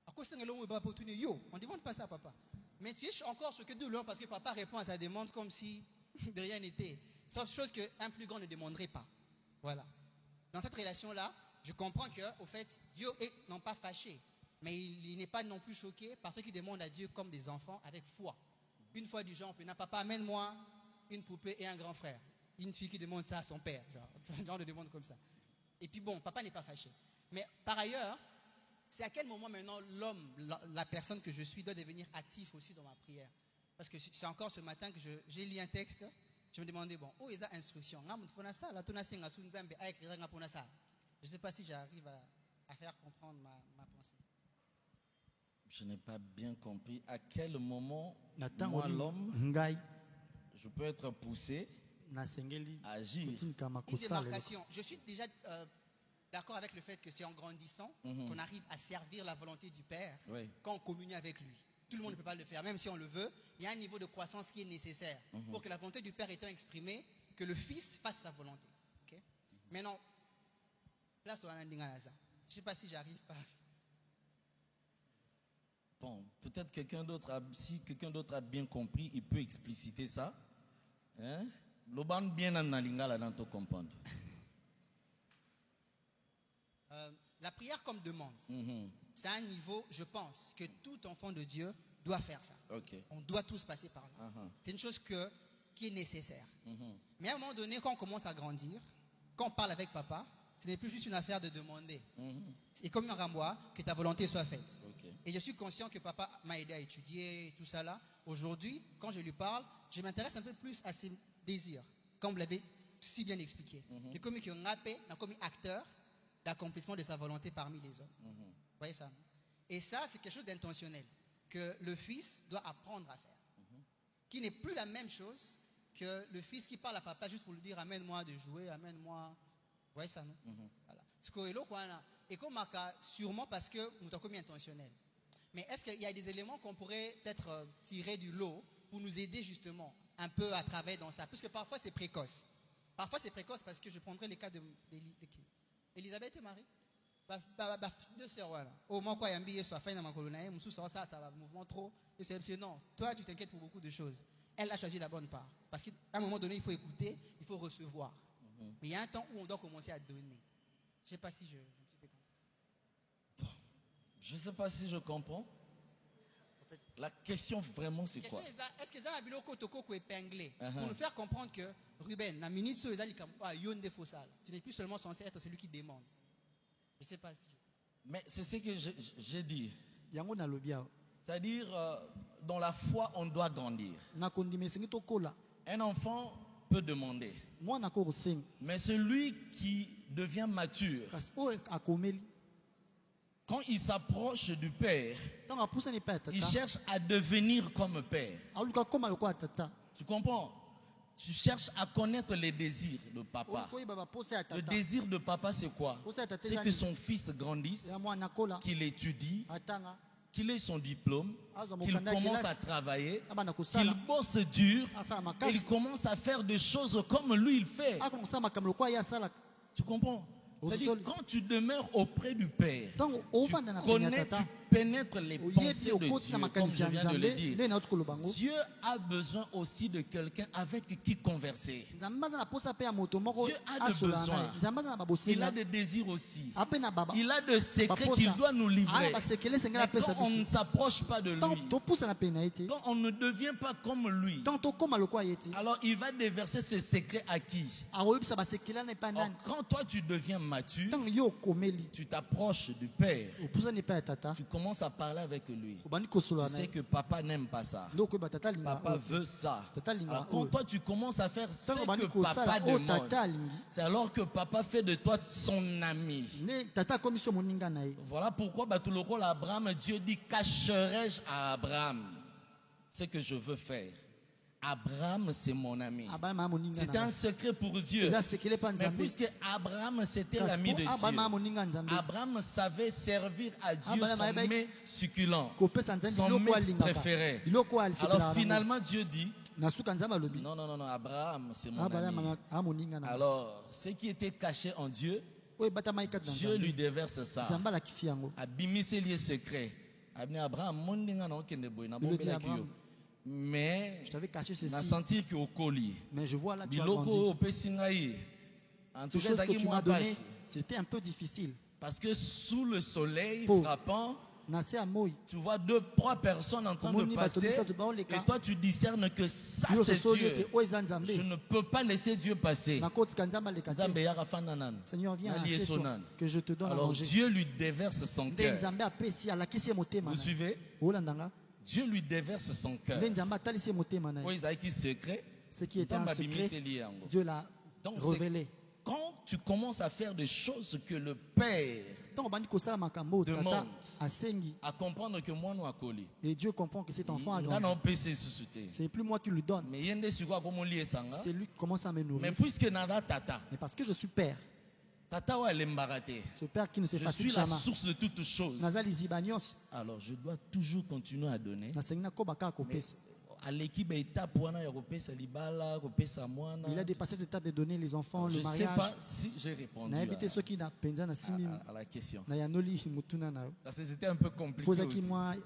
À cause de on ne demande pas ça à papa. Mais tu es encore ce que de l'heure parce que papa répond à sa demande comme si de rien n'était. Sauf chose qu'un plus grand ne demanderait pas. Voilà. Dans cette relation-là, je comprends que, au fait, Dieu est non pas fâché, mais il n'est pas non plus choqué par ceux qui demandent à Dieu comme des enfants avec foi. Une fois du genre, papa, amène-moi une poupée et un grand frère. Une fille qui demande ça à son père, genre de demande comme ça. Et puis bon, papa n'est pas fâché. Mais par ailleurs, c'est à quel moment maintenant l'homme, la personne que je suis, doit devenir actif aussi dans ma prière. Parce que c'est encore ce matin que j'ai lu un texte, je me demandais, bon, où est la instruction? Je ne sais pas si j'arrive à faire comprendre ma pensée. Je n'ai pas bien compris à quel moment, moi l'homme, je peux être poussé à agir. Une démarcation. Je suis déjà d'accord avec le fait que c'est en grandissant qu'on arrive à servir la volonté du Père quand on communie avec lui. Tout le monde ne peut pas le faire, même si on le veut. Il y a un niveau de croissance qui est nécessaire pour que la volonté du Père étant exprimée, que le Fils fasse sa volonté. Okay? Maintenant, place au Anandinga Naza. Je ne sais pas si j'arrive pas. Bon, peut-être si quelqu'un d'autre a bien compris, il peut expliciter ça. Hein? L'oban bien en Nalingala dans ton comprendre. La prière comme demande, c'est un niveau, je pense, que tout enfant de Dieu doit faire ça. Okay. On doit tous passer par là. C'est une chose qui est nécessaire. Mais à un moment donné, quand on commence à grandir, quand on parle avec papa, ce n'est plus juste une affaire de demander. C'est comme un rambois, que ta volonté soit faite. Okay. Et je suis conscient que papa m'a aidé à étudier tout ça là. Aujourd'hui, quand je lui parle, je m'intéresse un peu plus à ses désirs, comme vous l'avez si bien expliqué. Et comme il est comme acteur d'accomplissement de sa volonté parmi les hommes. Vous voyez ça? Et ça, c'est quelque chose d'intentionnel que le fils doit apprendre à faire. Qui n'est plus la même chose que le fils qui parle à papa juste pour lui dire amène-moi de jouer, amène-moi. Vous voyez ça, non? Voilà. Et comme sûrement parce que nous sommes commis intentionnel. Mais est-ce qu'il y a des éléments qu'on pourrait peut-être tirer du lot pour nous aider justement un peu à travailler dans ça? Parce que parfois c'est précoce. Parfois c'est précoce parce que je prendrai les cas de qui? Elisabeth et Marie, deux sœurs, voilà. Au moins, quoi, il y a un billet sur la fin de ma colonne, ça va mouvement trop. Je dis, non, toi, tu t'inquiètes pour beaucoup de choses. Elle a choisi la bonne part. Parce qu'à un moment donné, il faut écouter, il faut recevoir. Mais il y a un temps où on doit commencer à donner. Je ne sais pas si je me suis fait comprendre. Je ne sais pas si je comprends. En fait, la question vraiment, c'est quoi? Est-ce que ça a biloko épinglé pour nous faire comprendre que Ruben, la minute sur tu n'es plus seulement censé être celui qui demande. Je ne sais pas si. Mais c'est ce que j'ai dit. C'est-à-dire, dans la foi, on doit grandir. Un enfant peut demander. Mais celui qui devient mature, quand il s'approche du Père, il cherche à devenir comme Père. Tu comprends? Tu cherches à connaître les désirs de papa. Le désir de papa, c'est quoi? C'est que son fils grandisse, qu'il étudie, qu'il ait son diplôme, qu'il commence à travailler, qu'il bosse dur, et il commence à faire des choses comme lui il fait. Tu comprends? C'est-à-dire, quand tu demeures auprès du Père, tu pénètres les pensées de Dieu, comme je viens de le dire. Dieu a besoin aussi de quelqu'un avec qui converser. Dieu a de besoin. Il a des désirs aussi. Il a des secrets qu'il doit nous livrer. Mais quand on ne s'approche pas de lui, quand on ne devient pas comme lui, alors il va déverser ce secret à qui? Or, quand toi tu deviens mature, tu t'approches du Père, tu commences à parler avec lui. Tu sais que papa n'aime pas ça. Papa veut ça. Alors, quand toi tu commences à faire ce que papa demande, c'est alors que papa fait de toi son ami. Voilà pourquoi Abraham, Dieu dit, cacherai-je à Abraham ce que je veux faire? Abraham, c'est mon ami. C'était un secret pour Dieu. Mais puisque Abraham, c'était l'ami de Dieu, Abraham savait servir à Dieu son mets succulent, son mets préféré. Alors finalement, Dieu dit, non, Abraham, c'est mon ami. Alors, ce qui était caché en Dieu Dieu lui déverse ça. Abimise les secrets. Abraham, Il dit Abraham, mais je t'avais caché na ceci, sentir que au colis. mais je vois là que tu as Biloko grandi. opesingai. En tout Ces cas, choses ça que qui tu m'as moi données, passe. c'était un peu difficile. Parce que sous le soleil Pour- frappant, Nase à moi, tu vois 2-3 personnes en train de passer. Et toi, tu discernes que ça, c'est Dieu. Je ne peux pas laisser Dieu passer. Seigneur, viens assieds-toi, que je te donne à Alors manger. Dieu lui déverse son Nde cœur. Nzambe apesi alakisi ye motema Vous na ye. suivez? Olandanga, Dieu lui déverse son cœur. nde Nzambe atalisi ye motema na ye. Oui, Isaïe qui secret. Ce qui était un Nzambe secret, abimise lié en gros. Dieu l'a Donc, révélé. quand tu commences à faire des choses que le Père Tant obandi kosala makambo, tata demande asengi, à comprendre que moi, nous a collé. et Dieu comprend que cet enfant a Là, grandi. on peut se susciter. C'est plus moi qui lui donne, Mais yende sikoa comme on lit sanga. c'est lui qui commence à me Mais nourrir. puisque nada tata, Mais parce que je suis père, tata wa lembarate. ce père qui ne se Je fatigue suis la jamais. source de toutes choses. Nazali zibanyos, Alors, je dois toujours continuer à donner. nasengi nakoba kaka kopesa. À l'équipe étape wana ya kopesa libala, kopesa mwana. Il a dépassé cette étape de donner les enfants, Je le ne sais mariage. pas si j'ai répondu nayebi te soki na penza na simi à la question. na yanoli mutuna na yo. Parce que c'était un peu compliqué Pozaki aussi. mwa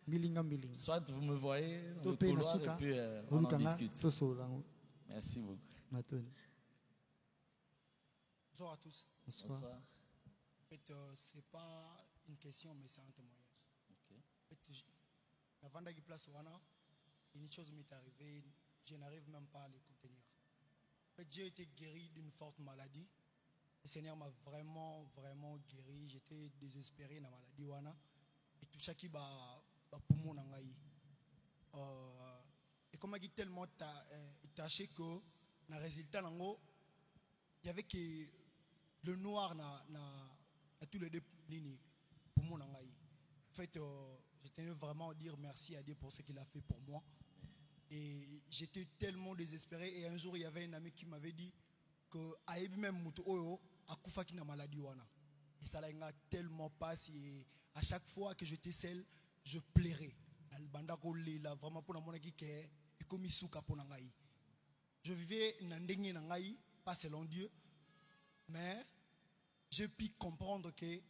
milinga milinga. Soit vous me voyez dans le Tope na couloir suka, et puis on en olukanga discute. tosola ngo Merci beaucoup. matoni. Bonsoir à tous. Bonsoir. Bonsoir. En fait, c'est pas une question, mais c'est un témoignage. Ok. En fait, la vente qui place au Wana, une chose m'est arrivée, je n'arrive même pas à les contenir. En fait, j'ai été guéri d'une forte maladie. Le Seigneur m'a vraiment, vraiment guéri. J'étais désespéré dans la maladie Wana. Et tout ça qui va poumon en gaï. Et comme il tellement taché que dans le résultat, il y avait que le noir na tous les deux lignes pour mon engaï. En fait, je tenais vraiment à dire merci à Dieu pour ce qu'il a fait pour moi. Et j'étais tellement désespéré. Et un jour, il y avait un ami qui m'avait dit que Aïbi même Mouto Oyo a Koufa qui n'a maladie wana. Et ça l'a tellement passé. Et à chaque fois que j'étais seul, je plairais. Vraiment pour mon qui est comme Isuka pour Nangaï. Je vivais Nandengé Nangaï, pas selon Dieu. Mais j'ai pu comprendre que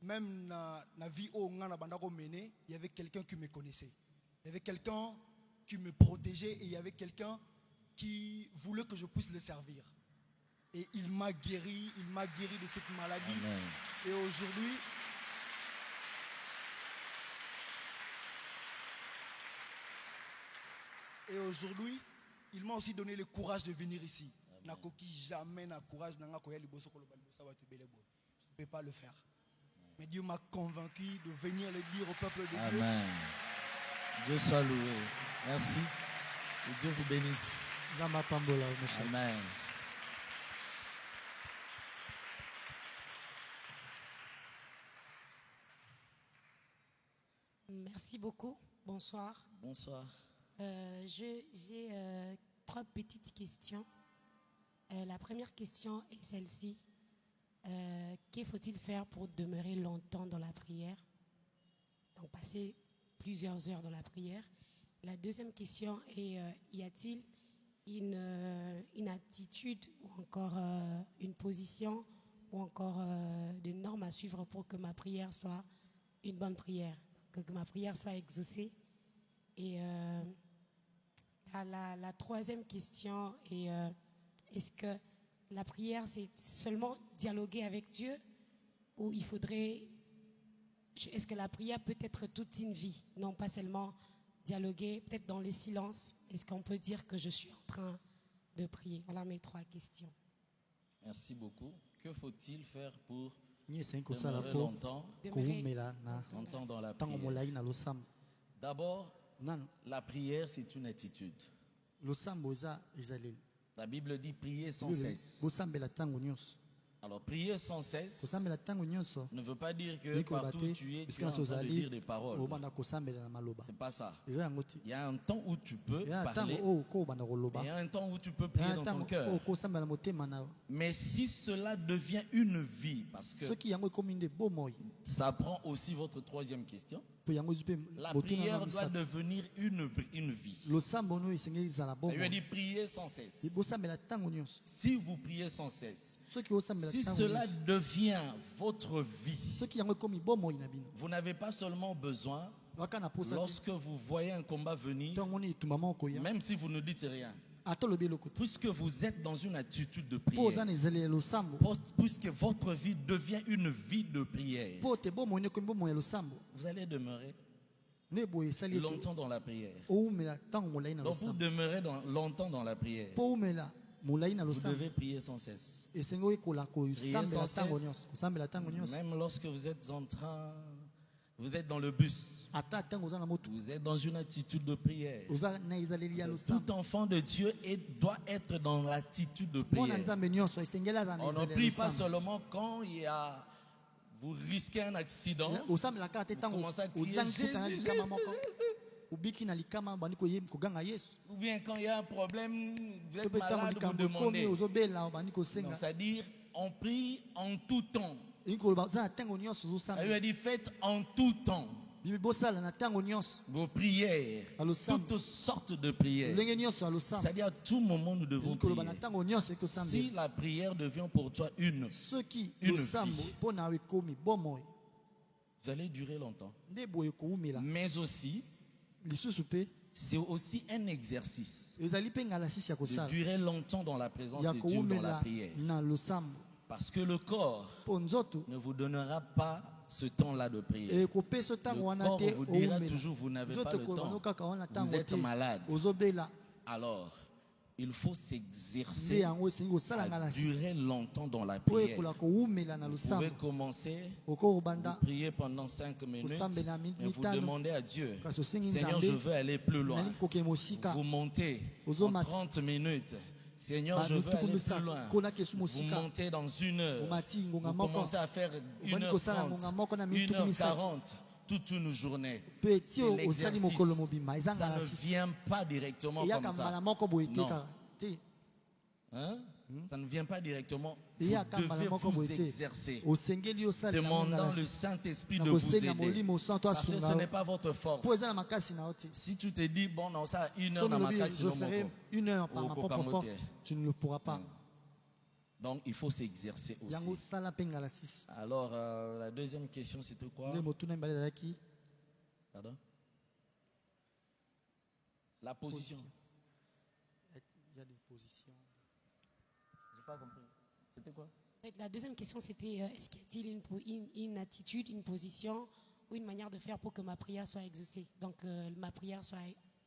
même dans la vie où on a mené, il y avait quelqu'un qui me connaissait. Il y avait quelqu'un qui me protégeait et il y avait quelqu'un qui voulait que je puisse le servir. Et il m'a guéri de cette maladie. Amen. Et aujourd'hui, il m'a aussi donné le courage de venir ici. Nakoki jamais n'a courage n'a koya liboso ko loba liboso ba tebele bo. Je ne peux pas le faire. Mais Dieu m'a convaincu de venir le dire au peuple de Dieu. Amen. Dieu soit loué. Merci. Que Dieu vous bénisse. Nzamba pambola monsieur. Amen. Merci beaucoup. Bonsoir. Bonsoir. J'ai 3 petites questions. La première question est celle-ci. Que faut-il faire pour demeurer longtemps dans la prière? Donc passer plusieurs heures dans la prière. La deuxième question est, y a-t-il une attitude ou encore une position ou encore des normes à suivre pour que ma prière soit une bonne prière, que ma prière soit exaucée? Et la troisième question est, est-ce que la prière, c'est seulement dialoguer avec Dieu ou il faudrait... Est-ce que la prière peut être toute une vie, non pas seulement dialoguer, peut-être dans les silences? Est-ce qu'on peut dire que je suis en train de prier? Voilà mes 3 questions. Merci beaucoup. Que faut-il faire pour Ni c'est ko sala demeurer po longtemps, ko mela na longtemps dans la tango prière? molai na losam. D'abord, Nan la prière, c'est une attitude. losam boza ezaleli. La Bible dit prier sans cesse. Bosambela tango nyonso. Alors, prier sans cesse Kosambela tango nyonso. ne veut pas dire que Ni ko partout où bate tu es, tu bisika es en nyonso train de ozali dire des paroles. obanda kosambela na maloba. C'est pas ça. Eza yango te. Il y a un temps où tu peux Il y a un temps parler, où ko obanda koloba. et il y a un temps où tu peux Il y a prier un dans temps ton cœur. où kosambela motema na yo. Mais si cela devient une vie, parce que Soki yango ekomi nde bomoi. ça prend aussi votre troisième question, Po yango ezwi mpe la botuna prière na doit misato. devenir une vie. Losambo no esengeli ezala Ça lui a bomoi. dit prier sans cesse. Bosambela tango nyonso. Si vous priez sans cesse, Soki osambela ezala Si ntango cela nyonso. devient votre vie, soki yango ekomi bomoi na bino vous n'avez pas seulement besoin, waka na posa te lorsque vous voyez un combat venir, ntango omoni etumba moko koya même si vous ne dites rien, ata olobi eloko te puisque vous êtes dans une attitude de mpo oza prière, na ezaleli ya losambo puisque votre vie devient une vie de prière, mpo te bomoi ekomi bomoi ya losambo vous allez demeurer nde boye esali ete longtemps dans la prière. oumela ntango molai na Donc vous losambo demeurez longtemps dans la prière. mpo oumela molai na Vous losambo devez prier sans cesse. esengi oyekola kosambela sans ntango cesse. nyonso kosambela ntango nyonso Même lorsque vous êtes en train, vous êtes dans le bus, ata ntango oza na moto vous êtes dans une attitude de prière. oza na ezaleli ya losambo Tout enfant de Dieu doit être dans l'attitude de mpo na prière. nzambe nyonso esengeli aza na On ne ezaleli ya prie pas losambo seulement quand vous risquez un accident. osambelaka te ntango commencez à crier, ozangi kuta na Jésus, likama Jésus, moko Jésus. obiki na likama bandi koganga yesu Ou bien quand il y a un problème, vous to êtes mpe ntango malade, vous likambo ekomi demandez. ozobela obandi Donc, kosenga c'est-à-dire, on prie en tout temps. elingi koloba oza na ntango nyonso Il lui ozosambela a dit, faites en tout temps bibi bosala na ntango nyonso vos prières, Alosambo. toutes sortes de prières. lolenge nyonso ya losambo C'est-à-dire, à tout moment, nous devons elingi koloba na prier. ntango nyonso Si ekosambela la prière devient pour toi soki une losambo vie. mpo na yo ekomi bomoi vous allez durer longtemps. nde boye koumela Mais aussi, lisusu mpe c'est aussi un exercice ezali mpe ngalasisi ya de kosala durer longtemps dans la présence ya de Dieu, dans la koumela prière. na losambo Parce que le corps mpo nzoto ne vous donnera pas ce temps-là de prière. ekopesa Le ntango wana corps te vous dira oumela toujours, vous n'avez pas nzoto le ekoloba no temps. kaka wana Vous ntango êtes te malade. ozobela Alors, il faut nde s'exercer yango esengi kosala à ngalasisi durer longtemps dans la mpo prière. ekola koumela na Vous losambo pouvez commencer, oko vous kobanda priez pendant 5 minutes kosambela minute et vous mitano demandez à Dieu, kasi osengi Seigneur, nzambe je veux aller plus loin. nali kokende mosika Vous montez Ozo en mat- 30 minutes. Seigneur, je Bah, veux aller mituku plus misaka, loin. kola kesu Vous mosika. montez dans 1 heure. Omati ngonga Vous moko. commencez à faire Obandi kosala ngonga moko na 1h30, mituku misaka. 1h40, toute une journée. mpe ti C'est osali l'exercice. mokolo mobimba eza Ça ne ngalasisi vient pas directement eyaka comme mbala ça. moko boye te Non. kaka te Hein? Ça ne vient pas directement. Vous eyaka mbala devez moko vous boye te exercer. osengeli osalela yango Demandant le ngalasisi Saint-Esprit na de vous kosenga aider. molimo santo Parce que ce asunga n'est yo pas votre force. mpo eza na makasi na yo te Si tu te dis, bon, non, ça, 1 heure soki dans ma olobi case, je ferai 1 heure par Au ma propre Kokamote. force tu ne le pourras pas Donc, il faut s'exercer yango aussi. osala mpe ngalasisi Alors, la deuxième question, c'était quoi? nde motuna mibale ezalaki Pardon? La position. il y a des positions J'ai pas compris. C'était quoi? En fait, la deuxième question, c'était est-ce qu'il y a une attitude, une position ou une manière de faire pour que ma prière soit exaucée? Donc, ma prière soit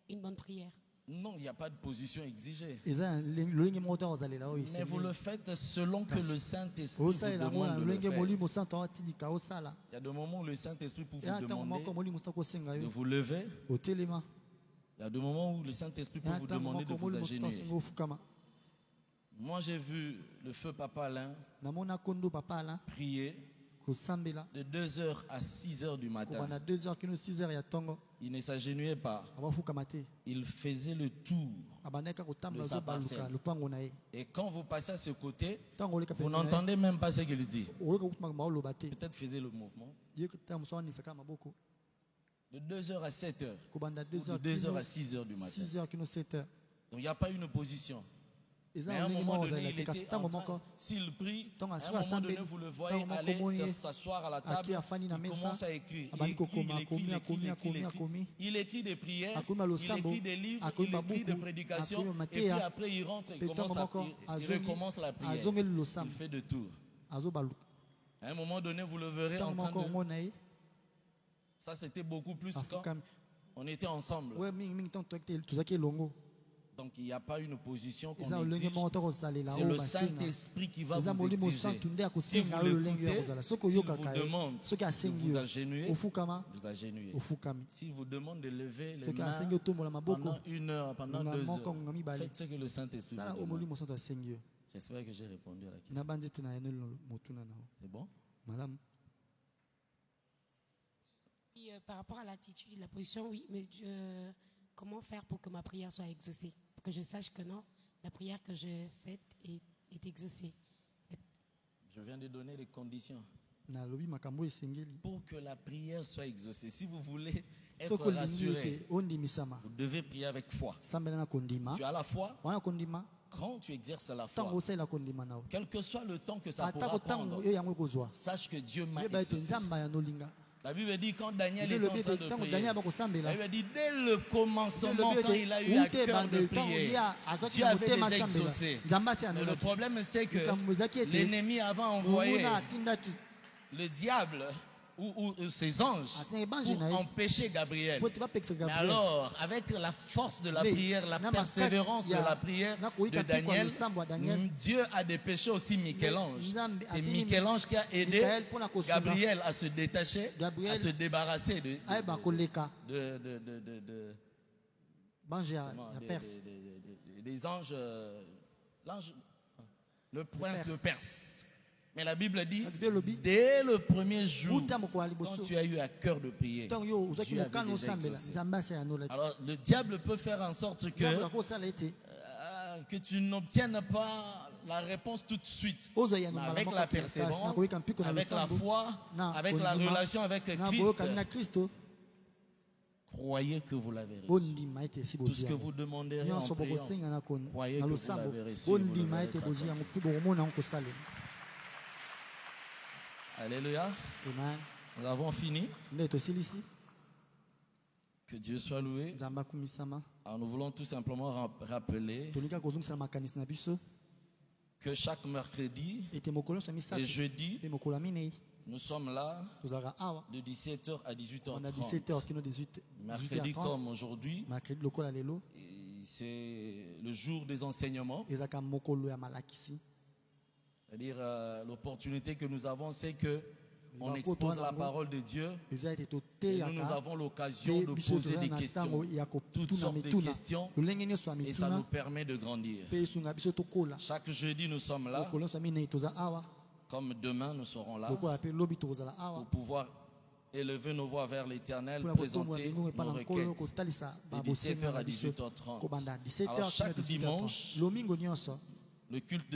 une bonne prière. Non, il n'y a pas de position exigée. eza lolenge moko te kozalela oyo Mais vous le faites selon que le Saint-Esprit vous osalela ngo na demande de le lolenge faire. molimo santo aotindika osala Il y a des moments où le Saint-Esprit peut eya vous ntango demander moko molimo santo kosenga de yo vous lever. otelema Il y a des moments où le Saint-Esprit peut eya vous ntango demander de moko vous molimo santo agenouiller. asenga ofukama Moi, j'ai vu le feu Papa Alain namona kondo papa ala prier kosambela de 2h à 6h du matin. kobanda 2h kino 6h ya ntongo Il ne s'agenouillait pas. abafukama te Il faisait le tour. abandaki kotambola De sa azobaluka parcelle. lopango na ye Et quand vous passez à ce côté, ntango oleka vous pembeni na ye, n'entendez même pas ce qu'il dit. oyoka kokutuma maoloba te Peut-être faisait le mouvement. ye ntango mosu awanisaka maboko De 2h à 7h. kobanda De 2h 2h à 6h du matin. 6h kino 7h Donc il n'y a pas une position. eza Mais à un lolenge moment moko donné, kozala il te kasi était ntango en train, moko s'il prie, à Ntango un asili moment asambeli, donné, vous le voyez ntango moko aller omoni s'asseoir à la aki table, afandi na il mesa, commence à écrire. Il abandi écrit, kokoma, il écrit, il écrit, il écrit, il akomi. écrit. Il écrit des prières, Akomi il losambo, écrit des livres, akomi il écrit des babuku, prédications, akomi et mateya. puis après il rentre, il Pe commence ntango à moko prier, il azongi- recommence la prière. azongeli Il losambo fait de tour. azobaluka À un moment donné, vous le verrez en ntango train moko de... omona ye Ça, c'était beaucoup plus quand afukami on était ensemble. we mingimingi ntango tozalaki elongo Donc il n'y a pas une position eza qu'on lolenge exige. moko to kozalela C'est oyo le basenga Saint-Esprit qui va eza vous molimo exiger. santu nde Si akosenga vous oyo lolenge ya l'écoutez, kozala soki s'il vous oyokaka ye demande soki de asengi vous yo agenouiller, ofukama vous agenouillez. ofukami S'il vous demande de lever les soki mains asengi otombola maboko pendant 1 heure, pendant ngonga 2 moko heures, ngonga mibale faites ce que le Saint-Esprit sala vous oyo demande. molimo santu asengi yo J'espère que j'ai répondu à la question. na banzete na yanoli motuna nao C'est bon? malamu Et, par rapport à l'attitude, la position, oui, mais comment faire pour que ma prière soit exaucée? Pour que je sache que non, la prière que j'ai faite est exaucée. Je viens de donner les conditions nalobi makambo esengeli pour que la prière soit exaucée. Si vous voulez être soki olingi rassuré, ete ondimisama vous devez prier avec foi. sambela na kondima Tu as la foi? wana kondima quand tu exerces la ntango foi, osalela kondima na yo quel que soit le temps que ça atako pourra ntango prendre, yo yango ekozwa sache que Dieu m'a yeba ete exaucé. nzambe ya nolinga La Bible dit quand Daniel est Bible en train ete de ntango prier, daniel la bakosambela Bible dit dès le commencement, Bible quand ete il a eu à ute cœur de bande ntango prier, ye azwaki Dieu na avait motema déjà asambela exaucé. nzambe asi Mais le anolaki problème, c'est que likambo ezalaki ete l'ennemi avait envoyé monguna atindaki le diable ou ses anges atindaki bange na pour ye empêcher Gabriel. po ete bapekisa Mais gabriel alors, avec la force de la Mais, prière, la na persévérance makasi de la prière na koyika de mpiko ya Daniel, losambo ya Daniel, Dieu a dépêché aussi Michel-Ange. Nzambe C'est atindi Michel-Ange qui a aidé Michael mpona kosunga Gabriel à se détacher, Gabriel à se débarrasser ayeba koleka de- bange ya comment, ya des- perse des anges, l'ange, le prince Perse. de Perse. Mais la Bible dit, La Bible lobi, dès le premier jour, uta mokolo ya quand liboso tu as eu à cœur de prier, ntango yo ozwaki Dieu avait mokano déjà osambela exaucé. nzambe asi anolaki Alors le diable peut faire en sorte ntango que, akosala ete tu n'obtiennes pas la réponse tout de suite. ozwa ya Mais nomala avec moko la te, kasi persévérance, nakoyika mpiko na avec la losambo foi, na avec la kondima, relation avec na Christ, boyokani na kristo croyez que vous l'avez reçu. bondima ete esi Tout ce bozwi que yango vous demanderez en nyonso priant, bokosenga na croyez na que vous losambo l'avez reçu, vous le bondima verrez ete ça bozwi comme. yango mpe bokomona yango kosalela Alléluia. amen Nous avons fini. nde tosilisi Que Dieu soit loué. nzambe akumisama Alors nous voulons tout simplement rappeler tolingi kozongisela makanisi na biso que chaque mercredi ete mokolo nyonso ya et misato jeudi, mpe mokolo ya minei nous sommes là tozalaka awa de 17h à on a 18h30. 17h kino 18 Mercredi 18h30 comme aujourd'hui, mercredi lokola lelo et c'est le jour des enseignements. ezalaka mokolo ya malakisi C'est-à-dire l'opportunité que nous avons, c'est que on Bako expose toana la ngo, parole de Dieu eza ete et nous toteyaka avons l'occasion mpe de biso poser toza des na questions, ntango ya toutes kotuna sortes de mituna questions, lolenge nyonso ya et ça nous mituna permet de grandir. mpe esunga biso tokola Chaque jeudi, nous sommes là, mokolo nyonso ya minei toza awa comme demain, nous serons là, lokola mpe lobi tokozala awa pour pouvoir élever nos voix vers l'Éternel, mpona kotombola présenter lingongo epai nos na nkolo requêtes. kotalisa De 17h babosenga à na biso 18h30. kobanda Alors, 17h chaque kino 18h30 dimanche, lomingo nyonso Le culte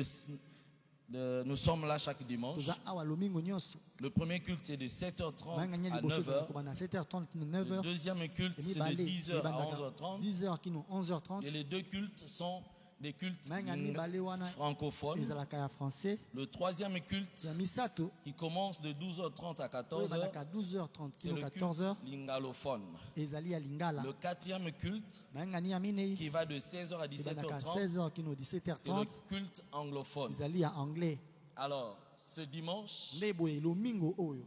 nous sommes là chaque dimanche. toza awa lomingo nyonso Le premier culte, c'est de 7h30 bayanganya à liboso ezala 9h. kobanda 7h30 kino Le 9h deuxième culte, c'est de mibale 10h à ebandaka 11h30. 10h kino 11h30 Et les deux cultes sont des cultes bayanga mibale wana francophones. ezalaka ya français Le troisième culte, ya misato qui commence de 12h30 à oyo 14h, ebandaka 12h30 c'est kino le 14h culte lingalophone. ezali ya lingala Le quatrième culte, bayangani ya minei qui va de 16h à ebandaka 17h30, 16h kino c'est 17h30 le culte anglophone. ezali ya anglais Alors, ce dimanche, nde boye lomingo oyo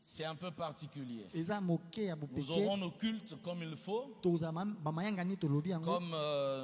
c'est un peu particulier. eza moke ya Nous bopeke aurons nos cultes comme il faut, tozala bamayangani tolobi yango comme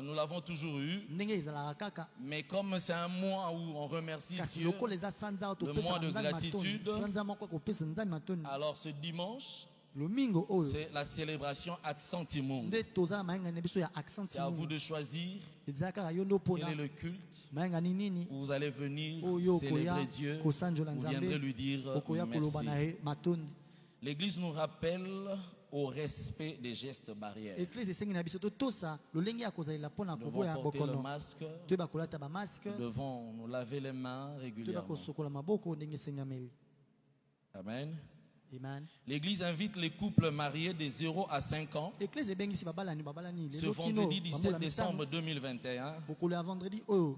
nous l'avons toujours eu. ndenge ezalaka kaka Mais comme c'est un mois où on remercie kasi Dieu, lokola eza sanza oyo le mois topesaka de nzambe gratitude. matoni sanza moko ya kopesa nzambe matoni alors ce dimanche, lomingo oyo c'est la célébration Accentimungu. nde tozala mayangani na biso ya accent C'est à vous de choisir ezala kaka yo nde quel opona est le culte mayangani nini où vous allez venir oyo célébrer okoya Dieu. kosanjola Vous viendrez nzambe lui dire okoya koloba merci. na ye matondi L'Église nous rappelle au respect des gestes barrières. eglise esengi na biso totosa lolenge ya kozalela mpona Nous devons koboya porter le bokono masque, toyeba kolata bamaske nous devons nous laver les mains toyeba régulièrement. kosokola maboko ndenge esengameli Amen. amen L'Église invite les couples mariés de 0 à 5 ans eglise ebengisi babalani ce lelo kino vendredi 17 bambola décembre mitano 2021 bokolo ya vendredi oyo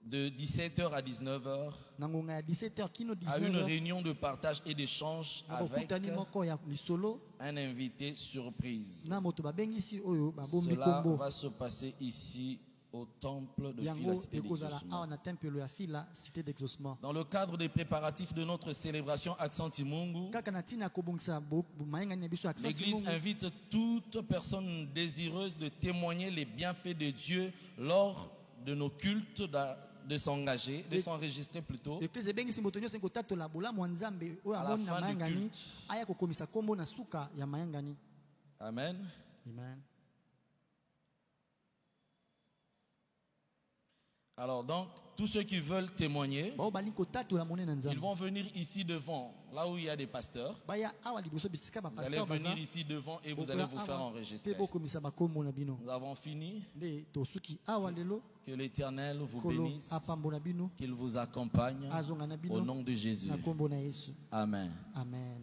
de 17h à 19h na ngonga ya 17h kino à une 19h réunion de partage et d'échange na avec bokutani moko ya lisolo un invité surprise. na moto babengisi oyo babombi Cela kombo va se passer ici au temple de yango Fila Cité ekozala d'Exaucement. awa na tempelo ya fila cité d'exaucement Dans le cadre des préparatifs de notre célébration Accentimungu, kaka na ntina ya kobongisa mayengani na biso ya l'Église accent invite toute personne désireuse de témoigner les bienfaits de Dieu lors de nos cultes de s'engager, de s'enregistrer plutôt. eglise ebengisi moto nyonso kotatola bolamu ya nzambe oyo À la amoni na fin du mayangani culte. aya kokomisa kombo na suka ya mayangani Amen. amen Alors donc, tous ceux qui veulent témoigner, bao balingi kotatola monene na ils nzambe vont venir ici devant, là où il y a des pasteurs. baya awa liboso bisika Vous allez bapasteur baza venir ici devant et vous allez vous faire enregistrer. mpe bokomisa bakombo na bino Nous avons fini. nde tosuki awa lelo Que l'Éternel vous kolo bénisse, apambola bino qu'il vous accompagne azonga na au bino nom de Jésus. na kombo na yesu Amen. amen